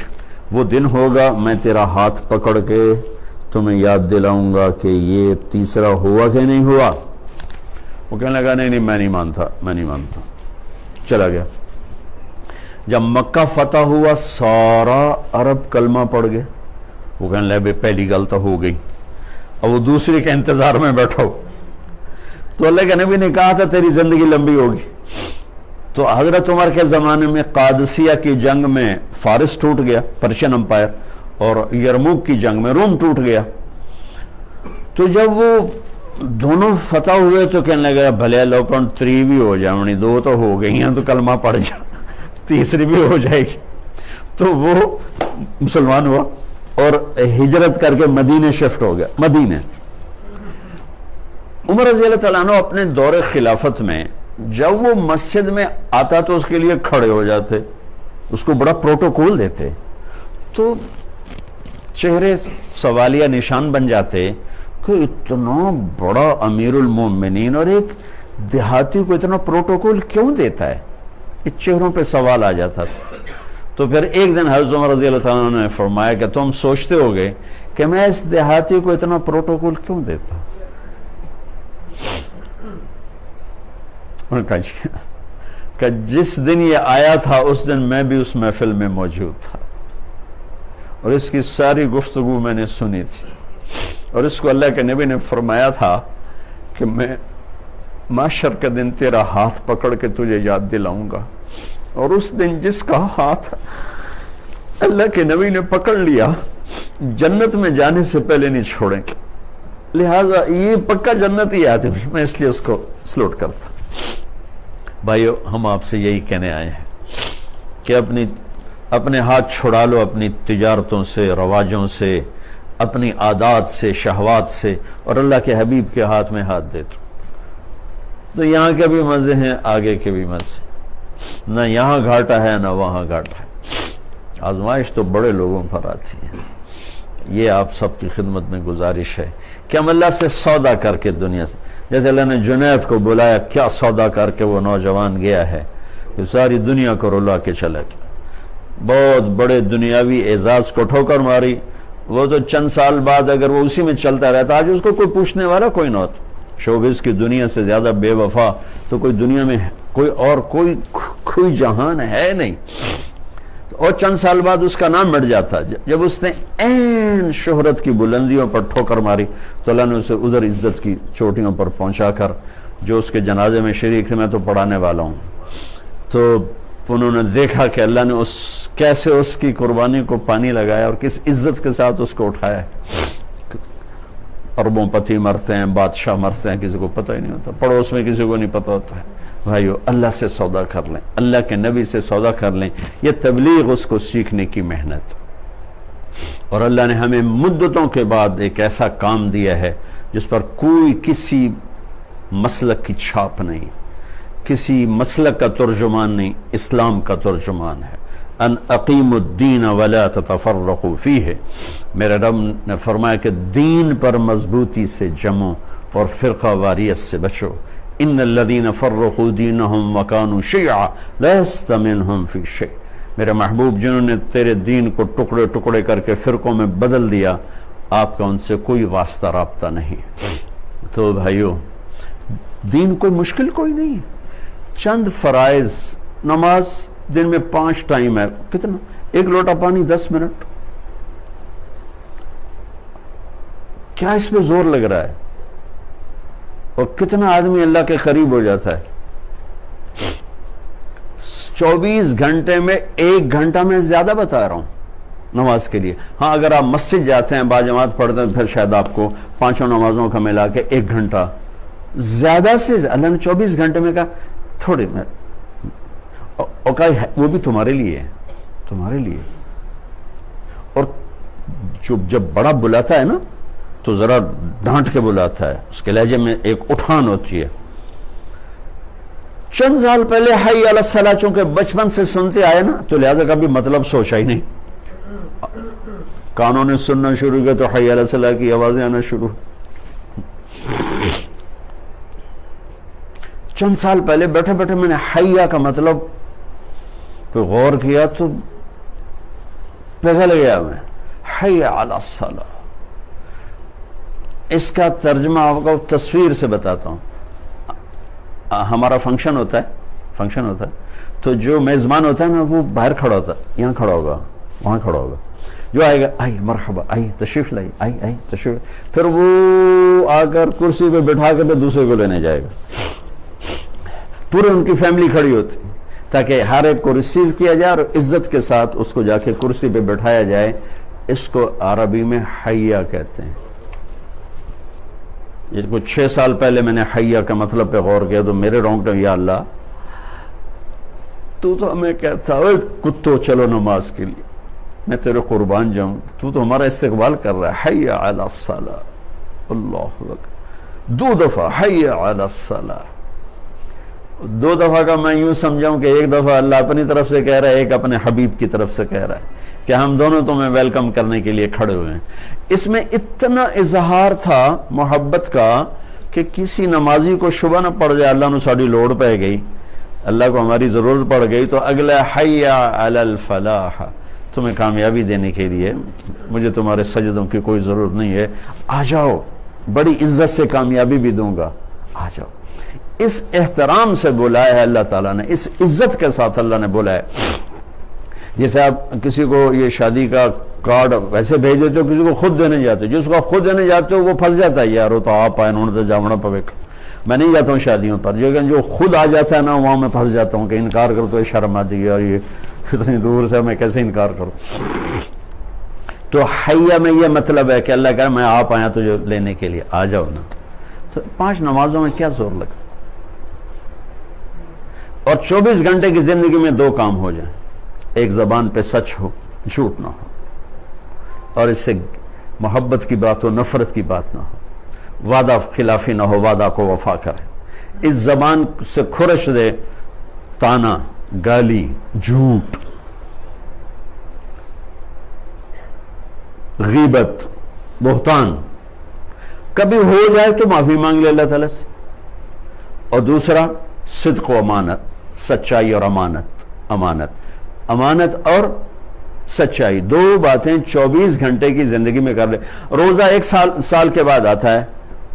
وہ دن ہوگا میں تیرا ہاتھ پکڑ کے تمہیں یاد دلاؤں گا کہ یہ تیسرا ہوا کہ نہیں ہوا۔ وہ کہنے لگا نہیں میں نہیں مانتا، چلا گیا۔ جب مکہ فتح ہوا سارا عرب کلمہ پڑھ گئے، وہ کہنے لگا پہلی گل تو ہو گئی، اب وہ دوسری کے انتظار میں بیٹھو۔ تو اللہ کے نبی نے کہا تھا تیری زندگی لمبی ہوگی۔ تو حضرت عمر کے زمانے میں قادسیہ کی جنگ میں فارس ٹوٹ گیا، پرشین امپائر، اور یرموک کی جنگ میں روم ٹوٹ گیا۔ تو جب وہ دونوں فتح ہوئے تو کہنے لگا بھلے لوکن 3 بھی ہو جائیں، 2 تو ہو گئی ہیں تو کلمہ پڑھ جا، تیسری بھی ہو جائے گی۔ تو وہ مسلمان ہوا، اور ہجرت کر کے مدینے شفٹ ہو گیا. مدینے عمر رضی اللہ تعالیٰ عنہ اپنے دور خلافت میں جب وہ مسجد میں آتا تو اس کے لیے کھڑے ہو جاتے, اس کو بڑا پروٹوکول دیتے, تو چہرے سوالیہ نشان بن جاتے کہ اتنا بڑا امیر المومنین اور ایک دیہاتی کو اتنا پروٹوکول کیوں دیتا ہے, اس چہروں پہ سوال آ جاتا تھا. تو پھر ایک دن حضرت عمر رضی اللہ تعالیٰ عنہ نے فرمایا کہ تم سوچتے ہوگے کہ میں اس دیہاتی کو اتنا پروٹوکول کیوں دیتا. انہوں نے کہا کہ جس دن یہ آیا تھا اس دن میں بھی اس محفل میں موجود تھا اور اس کی ساری گفتگو میں نے سنی تھی, اور اس کو اللہ کے نبی نے فرمایا تھا کہ میں محشر کے دن تیرا ہاتھ پکڑ کے تجھے یاد دلاؤں گا, اور اس دن جس کا ہاتھ اللہ کے نبی نے پکڑ لیا جنت میں جانے سے پہلے نہیں چھوڑیں گے. لہذا یہ پکا جنت ہی آدمی, میں اس لیے اس کو سلوٹ کرتا. بھائیو, ہم آپ سے یہی کہنے آئے ہیں کہ اپنے ہاتھ چھڑا لو اپنی تجارتوں سے, رواجوں سے, اپنی عادات سے, شہوات سے, اور اللہ کے حبیب کے ہاتھ میں ہاتھ دے دو. تو یہاں کے بھی مزے ہیں, آگے کے بھی مزے, نہ یہاں گھاٹا ہے نہ وہاں گھاٹا ہے. آزمائش تو بڑے لوگوں پر آتی ہے. یہ آپ سب کی خدمت میں گزارش ہے کہ ہم اللہ سے سودا کر کے دنیا سے, جیسے اللہ نے جنید کو بلایا, کیا سودا کر کے وہ نوجوان گیا ہے کہ ساری دنیا کو رلا کے چلا گیا. بہت بڑے دنیاوی اعزاز کو ٹھوکر ماری. وہ تو چند سال بعد اگر وہ اسی میں چلتا رہتا, آج اس کو کوئی پوچھنے والا کوئی نہ ہوتا. شوبز کی دنیا سے زیادہ بے وفا تو کوئی دنیا میں کوئی جہان ہے نہیں. اور چند سال بعد اس کا نام مٹ جاتا. جب اس نے عین شہرت کی بلندیوں پر ٹھوکر ماری تو اللہ نے اسے ادھر عزت کی چوٹیوں پر پہنچا کر, جو اس کے جنازے میں شریک تھے, میں تو پڑھانے والا ہوں, تو انہوں نے دیکھا کہ اللہ نے کیسے اس کی قربانی کو پانی لگایا اور کس عزت کے ساتھ اس کو اٹھایا. اربوں پتی مرتے ہیں, بادشاہ مرتے ہیں, کسی کو پتہ ہی نہیں ہوتا, پڑوس میں کسی کو نہیں پتہ ہوتا ہے. بھائیو, اللہ سے سودا کر لیں, اللہ کے نبی سے سودا کر لیں. یہ تبلیغ, اس کو سیکھنے کی محنت, اور اللہ نے ہمیں مدتوں کے بعد ایک ایسا کام دیا ہے جس پر کوئی کسی مسلک کی چھاپ نہیں, کسی مسلک کا ترجمان نہیں, اسلام کا ترجمان ہے. ان اقیم الدین ولا تتفرقوا فیہ. میرے رب نے فرمایا کہ دین پر مضبوطی سے جمو اور فرقہ واریت سے بچو. ان الذین فرقوا دینہم وکانوا شیعا لست منہم فی شیء. میرے محبوب, جنہوں نے تیرے دین کو ٹکڑے ٹکڑے کر کے فرقوں میں بدل دیا, آپ کا ان سے کوئی واسطہ رابطہ نہیں. تو بھائیو, دین کوئی مشکل کوئی نہیں ہے. چند فرائض, نماز دن میں 5 ٹائم ہے, کتنا, 1 لوٹا پانی 10 منٹ, کیا اس میں زور لگ رہا ہے؟ اور کتنا آدمی اللہ کے قریب ہو جاتا ہے. 24 گھنٹے میں 1 گھنٹہ میں زیادہ بتا رہا ہوں نماز کے لیے. ہاں, اگر آپ مسجد جاتے ہیں, باجماعت پڑھتے ہیں, پھر شاید آپ کو 5 نمازوں کا ملا کے 1 گھنٹہ زیادہ سے. اللہ نے 24 گھنٹے میں کہا تھوڑے میں, اور کہا وہ بھی تمہارے لیے ہے, تمہارے لیے. اور جب بڑا بلاتا ہے نا تو ذرا ڈانٹ کے بلاتا ہے, اس کے لہجے میں ایک اٹھان ہوتی ہے. چند سال پہلے حی علی الصلاۃ چونکہ بچپن سے سنتے آئے نا, تو لہذا کبھی مطلب سوچا ہی نہیں. کانوں نے سننا شروع کیا تو حی علی الصلاۃ کی آوازیں آنا شروع. چند سال پہلے بیٹھے بیٹھے میں نے حیہ کا مطلب پہ غور کیا تو پگھل گیا میں. حی علی الصلاۃ, اس کا ترجمہ آپ کو تصویر سے بتاتا ہوں. ہمارا فنکشن ہوتا ہے تو جو میزبان ہوتا ہے نا, وہ باہر کھڑا ہوتا ہے, یہاں کھڑا ہوگا, وہاں کھڑا ہوگا. جو آئے گا, آئی مرحبا, آئی تشریف لائی, آئی تشریف. پھر وہ آ کر کرسی پہ بٹھا کر دوسرے کو لینے جائے گا. پورے ان کی فیملی کھڑی ہوتی تاکہ ہر ایک کو ریسیو کیا جائے اور عزت کے ساتھ اس کو جا کے کرسی پہ بٹھایا جائے. اس کو عربی میں حیہ کہتے ہیں. یہ کچھ 6 سال پہلے میں نے حیہ کا مطلب پہ غور کیا تو میرے رونگٹے, یا اللہ تو ہمیں کہتا ہے کتو چلو نماز کے لیے. میں تیرے قربان جاؤں، تو ہمارا استقبال کر رہا ہے، حی علی الصلاۃ، اللہ اکبر، 2 دفعہ حی علی الصلاۃ. 2 دفعہ کا میں یوں سمجھاؤں کہ ایک دفعہ اللہ اپنی طرف سے کہہ رہا ہے، ایک اپنے حبیب کی طرف سے کہہ رہا ہے کہ ہم دونوں تمہیں ویلکم کرنے کے لیے کھڑے ہوئے ہیں. اس میں اتنا اظہار تھا محبت کا کہ کسی نمازی کو شبہ نہ پڑ جائے اللہ نے ساڑی لوڑ پہ گئی، اللہ کو ہماری ضرورت پڑ گئی تو اگلا حی علی الفلاح، تمہیں کامیابی دینے کے لیے مجھے تمہارے سجدوں کی کوئی ضرورت نہیں ہے، آ جاؤ، بڑی عزت سے کامیابی بھی دوں گا، آ جاؤ. اس احترام سے بلایا ہے اللہ تعالیٰ نے، اس عزت کے ساتھ اللہ نے بلایا. جیسے آپ کسی کو یہ شادی کا کارڈ ویسے بھیج دیتے ہو، کسی کو خود دینے جاتے ہو، جس کو خود دینے جاتے ہو وہ پھنس جاتا ہے، یار وہ تو آپ آئے، انہوں نے تو جامنا پوے. میں نہیں جاتا ہوں شادیوں پر، لیکن جو خود آ جاتا ہے نا وہاں میں پھنس جاتا ہوں کہ انکار کرو تو یہ شرم آتی ہے، اور یہ اتنی دور سے میں کیسے انکار کروں. تو حیہ میں یہ مطلب ہے کہ اللہ کہے میں آپ آیا تجھے لینے کے لیے، آ جاؤ نا. تو 5 نمازوں میں کیا زور لگتا، اور 24 گھنٹے کی زندگی میں 2 کام ہو جائیں، ایک زبان پہ سچ ہو، جھوٹ نہ ہو، اور اس سے محبت کی بات ہو، نفرت کی بات نہ ہو، وعدہ خلافی نہ ہو، وعدہ کو وفا کرے. اس زبان سے کھرش دے تانا، گالی، جھوٹ، غیبت، بہتان کبھی ہو جائے تو معافی مانگ لے اللہ تعالیٰ سے. اور دوسرا صدق و امانت، سچائی اور امانت اور سچائی، 2 باتیں 24 گھنٹے کی زندگی میں کر لے. روزہ 1 سال کے بعد آتا ہے،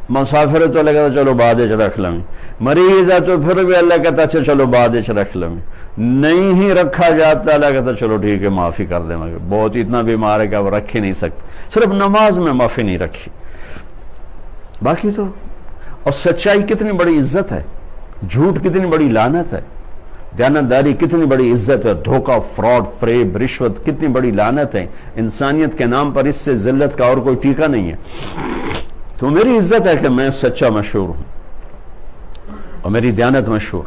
مسافر ہے تو اللہ کہتا چلو بعد رکھ لیں، مریض ہے تو پھر بھی اللہ کہتا چلو بعد رکھ لیں، نہیں ہی رکھا جاتا اللہ کہتا چلو ٹھیک ہے معافی کر دیں، مگر بہت اتنا بیمار ہے کہ اب رکھ ہی نہیں سکتے. صرف نماز میں معافی نہیں رکھی، باقی تو. اور سچائی کتنی بڑی عزت ہے، جھوٹ کتنی بڑی لعنت ہے، دیانتداری کتنی بڑی عزت ہے، دھوکہ، فراڈ، فریب، رشوت کتنی بڑی لعنت ہے. انسانیت کے نام پر اس سے ذلت کا اور کوئی ٹیکہ نہیں ہے. تو میری عزت ہے کہ میں سچا مشہور ہوں اور میری دیانت مشہور.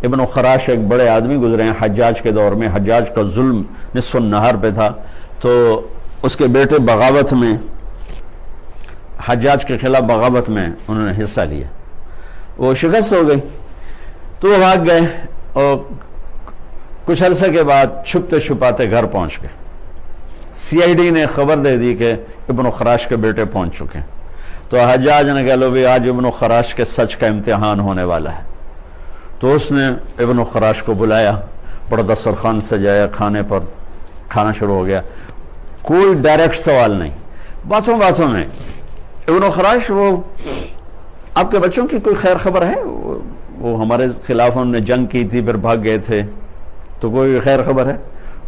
ابن خراش ایک بڑے آدمی گزرے ہیں حجاج کے دور میں، حجاج کا ظلم نصف النہار پہ تھا، تو اس کے بیٹے بغاوت میں، حجاج کے خلاف بغاوت میں انہوں نے حصہ لیا، وہ شکست ہو گئی تو وہ بھاگ گئے، اور کچھ عرصے کے بعد چھپتے چھپاتے گھر پہنچ گئے. CID نے خبر دے دی کہ ابن خراش کے بیٹے پہنچ چکے ہیں. تو حجاج نے کہا لو بھی آج ابن خراش کے سچ کا امتحان ہونے والا ہے. تو اس نے ابن خراش کو بلایا، بڑا دسترخوان سجایا، کھانے پر کھانا شروع ہو گیا. کوئی ڈائریکٹ سوال نہیں، باتوں باتوں میں ابن خراش، وہ آپ کے بچوں کی کوئی خیر خبر ہے؟ وہ ہمارے خلاف انہوں نے جنگ کی تھی پھر بھاگ گئے تھے، تو کوئی خیر خبر ہے؟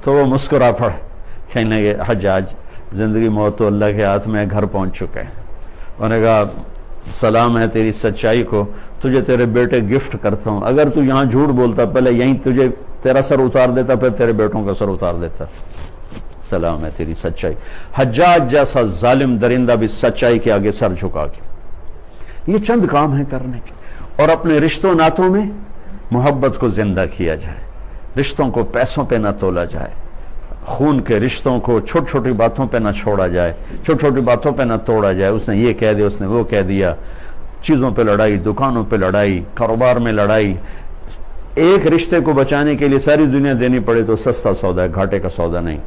تو وہ مسکرا پڑے، کہنے لگے حجاج زندگی موت تو اللہ کے ہاتھ میں، گھر پہنچ چکے ہیں. انہوں نے کہا سلام ہے تیری سچائی کو، تجھے تیرے بیٹے گفٹ کرتا ہوں، اگر تو یہاں جھوٹ بولتا پہلے یہیں تجھے تیرا سر اتار دیتا، پھر تیرے بیٹوں کا سر اتار دیتا. سلام ہے تیری سچائی. حجاج جیسا ظالم درندہ بھی سچائی کے آگے سر جھکا کے. یہ چند کام ہیں کرنے کے. اور اپنے رشتوں ناتوں میں محبت کو زندہ کیا جائے، رشتوں کو پیسوں پہ نہ تولا جائے، خون کے رشتوں کو چھوٹی چھوٹی باتوں پہ نہ چھوڑا جائے، چھوٹی چھوٹی باتوں پہ نہ توڑا جائے. اس نے یہ کہہ دیا، اس نے وہ کہہ دیا، چیزوں پہ لڑائی، دکانوں پہ لڑائی، کاروبار میں لڑائی. ایک رشتے کو بچانے کے لیے ساری دنیا دینی پڑے تو سستا سودا ہے، گھاٹے کا سودا نہیں.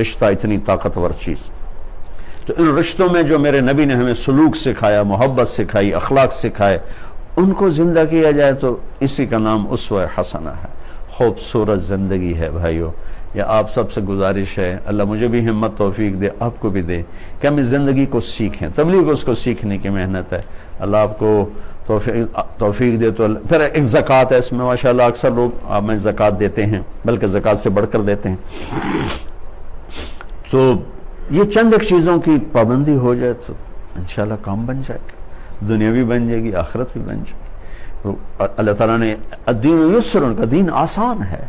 رشتہ اتنی طاقتور چیز. تو ان رشتوں میں جو میرے نبی نے ہمیں سلوک سکھایا، محبت سکھائی، اخلاق سکھائے، ان کو زندہ کیا جائے تو اسی کا نام اسوہ حسنہ ہے. خوبصورت زندگی ہے بھائیو. یہ آپ سب سے گزارش ہے، اللہ مجھے بھی ہمت توفیق دے، آپ کو بھی دے کہ ہم اس زندگی کو سیکھیں. تبلیغ اس کو سیکھنے کی محنت ہے. اللہ آپ کو توفیق دے. تو پھر ایک زکوٰۃ ہے اس میں، ماشاءاللہ اکثر لوگ آپ میں زکوٰۃ دیتے ہیں، بلکہ زکوٰۃ سے بڑھ کر دیتے ہیں. تو یہ چند ایک چیزوں کی پابندی ہو جائے تو انشاءاللہ کام بن جائے گا، دنیا بھی بن جائے گی، آخرت بھی بن جائے گی. اللہ تعالیٰ نے الدین یسر، ان کا دین آسان ہے.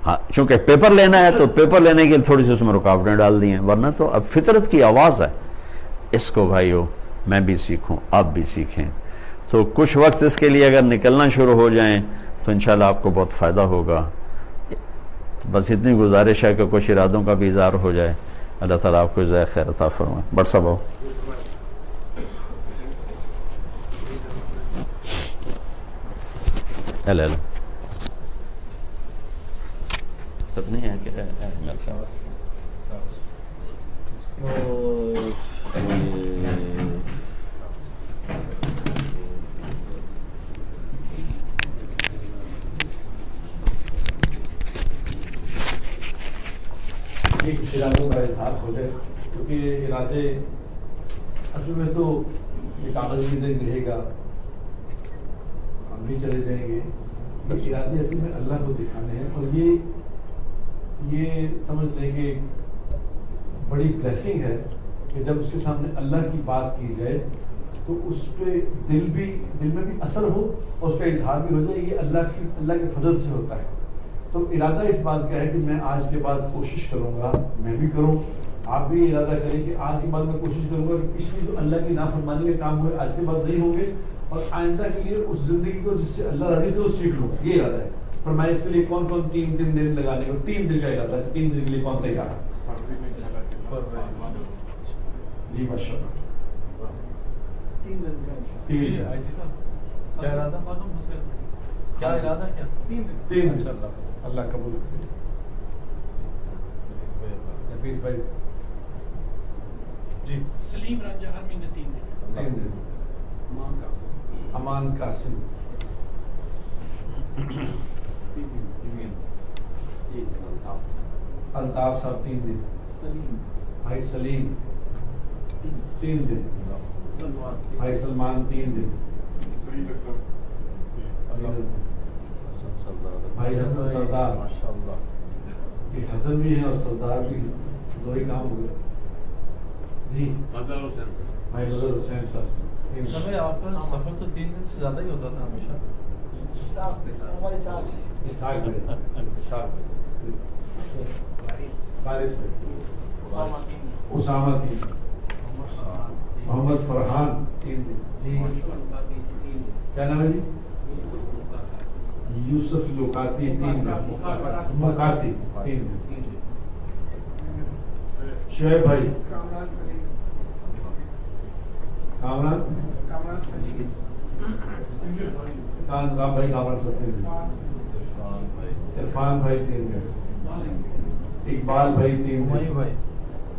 ہاں چونکہ پیپر لینا ہے تو پیپر لینے کے لیے تھوڑی سی اس میں رکاوٹیں ڈال دی ہیں، ورنہ تو اب فطرت کی آواز ہے. اس کو بھائیو میں بھی سیکھوں، آپ بھی سیکھیں. تو کچھ وقت اس کے لیے اگر نکلنا شروع ہو جائیں تو انشاءاللہ آپ کو بہت فائدہ ہوگا. بس اتنی گزارش ہے کہ کچھ ارادوں کا بھی اظہار ہو جائے. اللہ تعالیٰ آپ کو جزائے خیر عطا فرمائے. بڑھ صاحب آؤ. ہیلو تب نہیں ہے کہ ارادوں کا اظہار ہو جائے, کیونکہ یہ ارادے اصل میں تو یہ کاغذ بھی دن رہے گا, ہم بھی چلے جائیں گے. یہ ارادے اصل میں اللہ کو دکھانے ہیں, اور یہ سمجھ لیں کہ بڑی بلیسنگ ہے کہ جب اس کے سامنے اللہ کی بات کی جائے تو اس پہ دل میں بھی اثر ہو اور اس کا اظہار بھی ہو جائے. یہ اللہ کے فضل سے ہوتا ہے. تو ارادہ اس بات کا ہے کہ میں آج کے بعد کوشش کروں گا, میں بھی کروں, آپ بھی ارادہ کریں کہ آج کے بعد میں کوشش کروں گا کہ پچھلی جو اللہ کی نافرمانی کے کام ہوئے آج کے بعد نہیں ہوں گے, اور آئندہ کے لیے اس زندگی کو جس سے اللہ راضی تو سیکھ لوں. یہ ارادہ ہے. فرمایا اس کے لیے کون 3 دن لگانے کو, 3 دن کا ارادہ ہے. 3 دن کے لیے کون تیار ہے؟ جی ماشاء اللہ. 3 دن کیا ارادہ معلوم مجھے, کیا ارادہ کیا 3 دن انشاءاللہ اللہ قبول کرے. حفیظ بھائی جی. سلیم رنجہ ہر مہینے 3 دن. امان قاسم الطاف صاحب 3 دن. بھائی سلیم 3 دن. بھائی سلمان 3 دن. بھائی حسن سردار ایک حسن بھی ہے اور سردار بھی, 2 ہی کام ہو گئے. جی بھائی نظر حسین صاحب. سمے آپ کا سفر تو 3 دن سے زیادہ ہی ہوتا تھا ہمیشہ. اسامہ 3 دن. محمد فرحان 3 دن. جی کیا نام ہے جی؟ یوسف لوکاتی 3 دن. مکاتی 3 دن. شعیب بھائی کامران رام بھائی کامران سب 3 دن. عرفان بھائی 3 دن. اقبال بھائی 3 دن.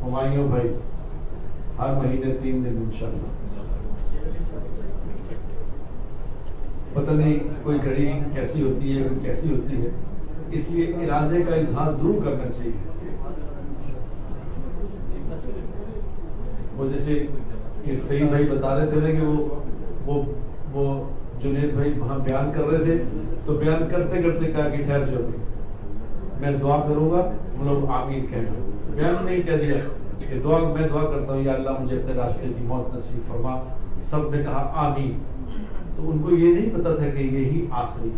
ہمایوں بھائی ہر مہینے 3 دن انشاءاللہ. پتہ نہیں کوئی گھڑی کیسی ہوتی ہے, کوئی کیسی ہوتی ہے, اس لیے ارادے کا اظہار ضرور کرنا چاہیے. وہ جیسے کہ سعید بھائی بتا رہے تھے نا کہ وہ جنید بھائی وہاں بیان کر رہے تھے, تو بیان کرتے کرتے کہا کہ خیر جو میں دعا کروں گا, ہم لوگ آمین کہیں گے. بیان نہیں کہہ دیا کہ میں دعا کرتا ہوں یا اللہ مجھے اپنے راستے کی موت نصیب فرما. سب نے کہا آمین. تو ان کو یہ نہیں پتا تھا کہ یہی آخری ہے.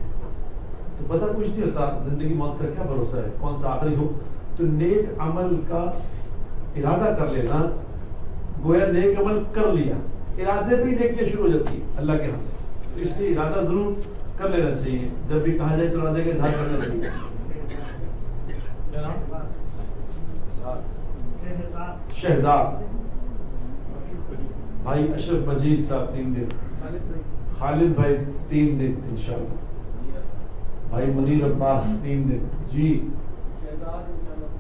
تو پتہ کچھ نہیں ہوتا, زندگی موت کا کیا بھروسہ ہے, کون سا آخری ہو. تو نیک عمل کا ارادہ کر لینا, گویا نیک عمل کر لیا, ارادے بھی نیکیاں شروع ہو جاتی ہیں اللہ کے ہاں سے. تو اس لیے ارادہ ضرور کر لینا چاہیے. جب بھی کہا جائے تو ارادے کا اظہار کرنا چاہیے. شہزاد بھائی اشرف مجید صاحب 3 دن. خالد بھائی 3 دن انشاءاللہ. بھائی منیر عباس 3 دن. جی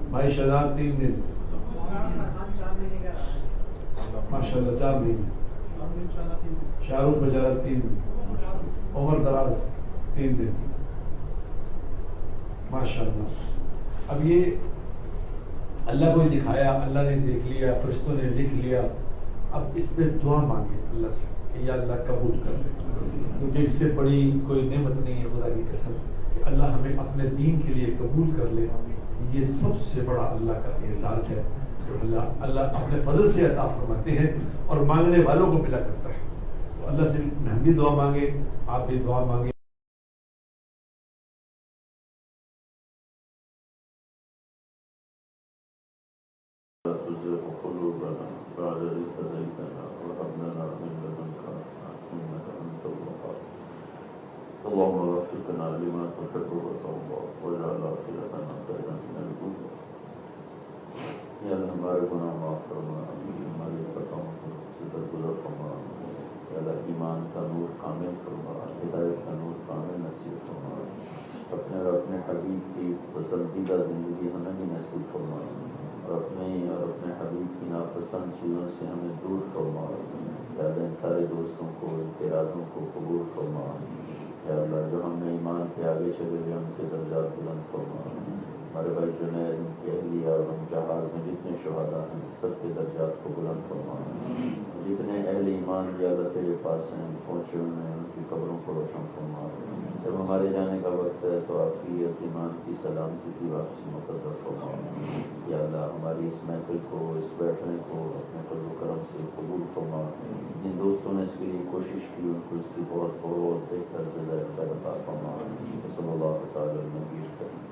بھائی شہزاد 3 دن. ماشاءاللہ 4 مہینے. شاہ رخ بجارت 3 دن. عمر دراز 3 دن. ماشاءاللہ. اب یہ اللہ کو ہی دکھایا, اللہ نے دیکھ لیا, فرشتوں نے لکھ لیا. اب اس پہ دعا مانگے اللہ سے کہ یا اللہ قبول کر لے, کیونکہ اس سے بڑی کوئی نعمت نہیں ہے خدا کی قسم کہ اللہ ہمیں اپنے دین کے لیے قبول کر لے. یہ سب سے بڑا اللہ کا اعزاز ہے جو اللہ اپنے فضل سے عطا فرماتے ہیں اور مانگنے والوں کو ملا کرتا ہے. تو اللہ سے ہم بھی دعا مانگے, آپ بھی دعا مانگے. اللهم وفقنا لما تحب وترضى واجعل آخرتنا خيرا من الأولى یا اللہ ہمارے گناہ معاف فرما، ہماری خطاؤں سے درگزر فرما، یا اللہ ایمان کا نور کامل فرما، ہدایت کا نور کامل نصیب فرما، اپنے اور اپنے حبیب کی پسندیدہ زندگی ہمیں بھی نصیب فرما، اور اپنے حبیب کی ناپسند چیزوں سے ہمیں دور فرما، یا اللہ ان سارے دوستوں کو، ان کے ارادوں کو قبول فرما، یا اللہ جو ہم نے ایمان کے آگے چلے گئے ان کے درجات بلند فرما، ہمارے بھائی جنید، ان کی اہلیہ اور ان جہاز میں جتنے شہداء ہیں سب کے درجات کو بلند فرما، جتنے اہل ایمان یا اللہ تیرے پاس ہیں پہنچے ہوئے ہیں ان کی قبروں کو روشن فرما، جب ہمارے جانے کا وقت ہے تو عافیت ایمان کی سلامتی کی واپسی مقدر فرما، یا اللہ ہماری اس محفل کو، اس بیٹھنے کو اپنے فضل و کرم سے قبول فرما، جن دوستوں نے اس کے لیے کوشش کی ان کو اس کی بہت بہت بہتر جزائے خیر عطا فرما، صلی اللہ تعالی علیہ وسلم۔